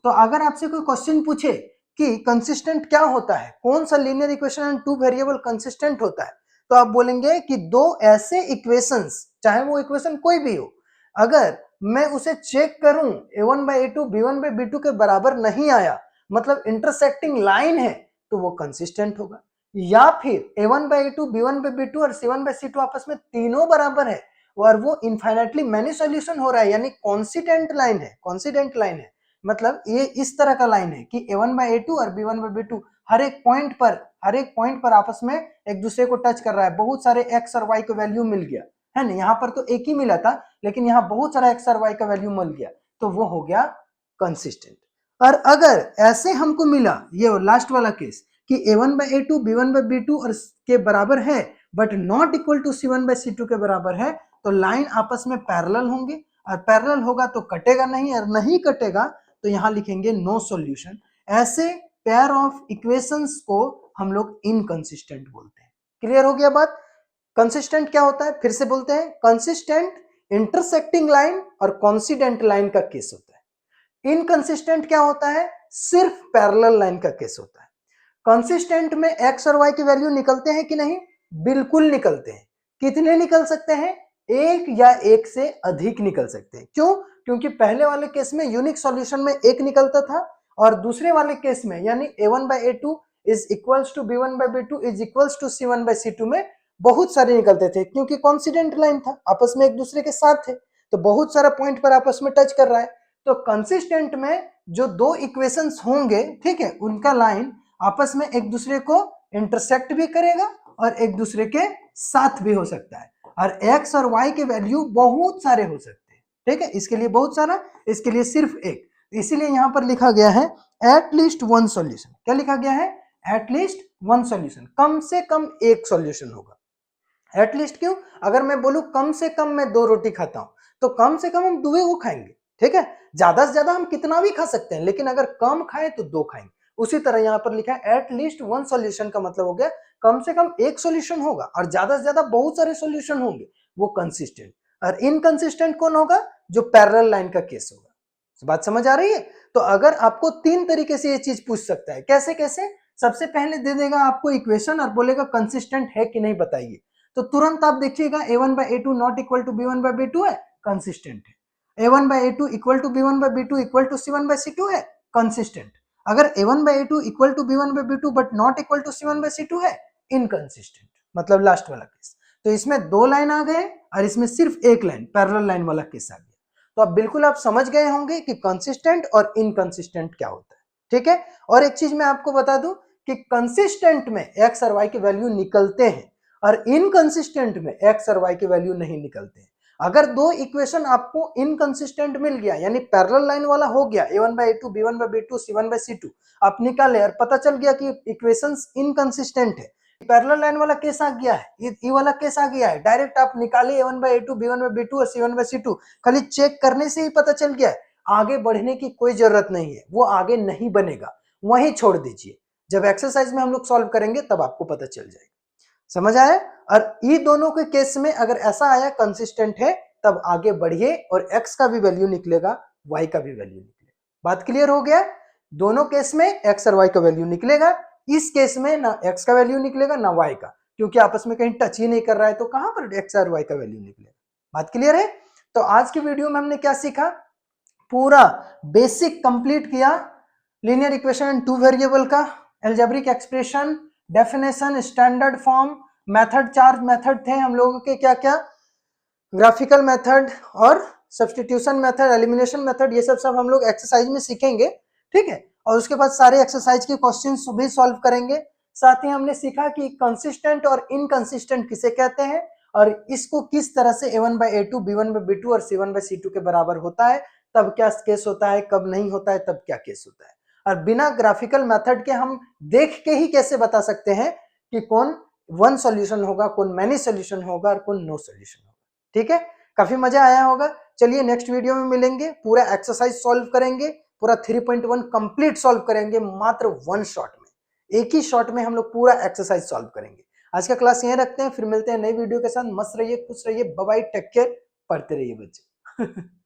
तो अगर आपसे कोई क्वेश्चन पूछे कि कंसिस्टेंट क्या होता है, कौन सा linear equation and two variable consistent होता है, तो आप बोलेंगे कि दो ऐसे इक्वेशंस, चाहे वो इक्वेशन कोई भी हो, अगर मैं उसे चेक करूं a1/a2 b1/b2 के बराबर नहीं आया, मतलब इंटरसेक्टिंग लाइन है, तो वो कंसिस्टेंट होगा। या फिर a1/a2 b1/b2 और c1/c2 आपस में तीनों बराबर है और वो इनफाइनाइटली मैनी सॉल्यूशन हो रहा है, यानी कॉन्सिडेंट लाइन है, कॉन्सिडेंट लाइन है। मतलब ये इस तरह का लाइन है कि a1/a2 और b1/b2 हर एक पॉइंट पर आपस में एक दूसरे को टच कर रहा है, बहुत सारे x और y को वैल्यू मिल गया है ना। यहाँ पर तो एक ही मिला था, लेकिन यहाँ बहुत सारा x और y का वैल्यू मिल गया, तो वो हो गया कंसिस्टेंट। और अगर ऐसे हमको मिला, ये लास्ट वाला केस, कि a1/a2 b1/b2 और के बराबर है but not equal to c1/c2 के बराबर है, तो लाइन आपस में पैरेलल होंगे, और पैरेलल होगा तो कटेगा नहीं, और नहीं कटेगा तो यहां लिखेंगे नो सॉल्यूशन। ऐसे पेयर ऑफ इक्वेशंस को हम लोग इनकंसिस्टेंट बोलते हैं। क्लियर हो गया बात। कंसिस्टेंट क्या होता है, फिर से बोलते हैं, कंसिस्टेंट इंटरसेक्टिंग लाइन और कॉन्सिडेंट लाइन का केस होता है। इनकंसिस्टेंट क्या होता है, सिर्फ पैरेलल लाइन का केस होता है। कंसिस्टेंट में एक्स और वाई की वैल्यू निकलते हैं कि नहीं, बिल्कुल निकलते हैं। कितने निकल सकते हैं, एक या एक से अधिक निकल सकते हैं। क्यों, क्योंकि पहले वाले केस में यूनिक सॉल्यूशन में एक निकलता था, और दूसरे वाले केस में यानी a1/a2 is equals to b1/b2 is equals to c1/c2 में बहुत सारे निकलते थे, क्योंकि कॉन्सिडेंट लाइन था, आपस में एक दूसरे के साथ थे, तो बहुत सारा पॉइंट पर आपस में टच कर रहा है। तो कंसिस्टेंट में जो दो इक्वेशंस होंगे, ठीक है, उनका लाइन आपस में एक दूसरे को इंटरसेक्ट भी करेगा और एक दूसरे के साथ भी हो सकता है, और x और y के वैल्यू बहुत सारे हो सकते हैं, ठीक है। इसके लिए बहुत सारा, इसके लिए सिर्फ एक, इसीलिए यहां पर लिखा गया है एट लीस्ट वन सॉल्यूशन। क्या लिखा गया है, एट लीस्ट वन सॉल्यूशन, कम से कम एक सॉल्यूशन होगा। एटलीस्ट क्यों, अगर मैं बोलूं कम से कम मैं 2 रोटी खाता हूं, तो कम से कम हम 2 वो खाएंगे, ठीक है। ज्यादा से ज्यादा हम कितना भी खा सकते हैं, लेकिन अगर कम खाएं तो 2 खाएंगे। उसी तरह यहां पर लिखा है एट लीस्ट वन सॉल्यूशन का मतलब हो गया कम से कम एक सॉल्यूशन होगा, और ज्यादा से ज्यादा बहुत सारे सॉल्यूशन होंगे, वो कंसिस्टेंट। और इनकंसिस्टेंट कौन होगा, जो पैरेलल लाइन का केस होगा। बात समझ आ रही है। तो अगर आपको 3 तरीके से ये चीज पूछ सकता है, कैसे कैसे, सबसे पहले दे देगा आपको इक्वेशन और बोलेगा कंसिस्टेंट है कि नहीं बताइए, तो तुरंत आप देखिएगा a1/a2 not equal to b1/b2 है, कंसिस्टेंट है। a1/a2 equal to b1/b2 equal to c1/c2 है, कंसिस्टेंट। अगर a1/a2 equal to b1/b2 but not equal to c1/c2 है, इनकंसिस्टेंट, मतलब लास्ट वाला केस। तो इसमें 2 लाइन आ गए और इसमें सिर्फ एक लाइन, पैरेलल लाइन वाला केस आ गया। तो अब बिल्कुल आप समझ गए होंगे कि कंसिस्टेंट और इनकंसिस्टेंट क्या होता है, ठीक है। और एक चीज मैं आपको बता दूं कि कंसिस्टेंट में एक्स और वाई के वैल्यू निकलते हैं, और इनकंसिस्टेंट में एक्स और वाई के वैल्यू नहीं निकलते हैं। अगर दो इक्वेशन आपको इनकंसिस्टेंट मिल गया, यानी पैरेलल लाइन वाला हो गया, a1/a2 b1/b2 c1/c2 आप निकाले और पता चल गया कि इक्वेशंस इनकंसिस्टेंट है, पैरेलल लाइन वाला केस आ गया है, ये वाला केस आ गया है, डायरेक्ट आप निकाले a1/a2 b1/b2 और c1/c2, खाली चेक करने से ही पता चल गया है, आगे बढ़ने की कोई जरूरत नहीं है, वो आगे नहीं बनेगा, वहीं छोड़ दीजिए। जब एक्सरसाइज में हम लोग सॉल्व करेंगे तब आपको पता चल जाएगा। समझ आया? और ये दोनों के केस में अगर ऐसा आया कंसिस्टेंट है तब आगे बढ़िए और x का भी वैल्यू निकलेगा, y का भी वैल्यू निकलेगा। बात क्लियर हो गया? दोनों केस में x और y का वैल्यू निकलेगा। इस केस में ना x का वैल्यू निकलेगा ना y का, क्योंकि आपस में कहीं टच ही नहीं कर रहा है, तो कहां पर x और y का वैल्यू निकलेगा। बात क्लियर है? तो आज की वीडियो में हमने क्या सीखा? पूरा बेसिक कंप्लीट किया, linear equation and two variable का, algebraic expression, definition, standard form, method, 4 method थे हम लोगों के, क्या क्या, ग्राफिकल मेथड और सब्स्टिट्यूशन मेथड, एलिमिनेशन मेथड, ये सब हम लोग एक्सरसाइज में सीखेंगे। ठीक है, और उसके बाद सारे एक्सरसाइज के क्वेश्चंस भी सॉल्व करेंगे। साथ ही हमने सीखा कि कंसिस्टेंट और इनकंसिस्टेंट किसे कहते हैं और इसको किस तरह से a1/a2, b1/b2 और c1/c2 के बराबर होता है, तब क्या केस होता है, कब नहीं होता है, तब क्या केस होता है। और बिना ग्राफिकल मेथड के हम देख के ही कैसे बता सकते हैं कि कौन वन सॉल्यूशन होगा, कौन मैनी सॉल्यूशन होगा और कौन नो सॉल्यूशन होगा। ठीक है, काफी मजा आया होगा। चलिए नेक्स्ट वीडियो में मिलेंगे, पूरा एक्सरसाइज सॉल्व करेंगे, पूरा 3.1 कंप्लीट सॉल्व करेंगे मात्र वन शॉट में। एक ही शॉट में हम लोग पूरा एक्सरसाइज सॉल्व करेंगे। आज का क्लास यहीं रखते हैं, फिर मिलते हैं नई वीडियो के साथ। मस्त रहिए, खुश रहिए, बाय बाय, टेक केयर, पढ़ते रहिए बच्चे।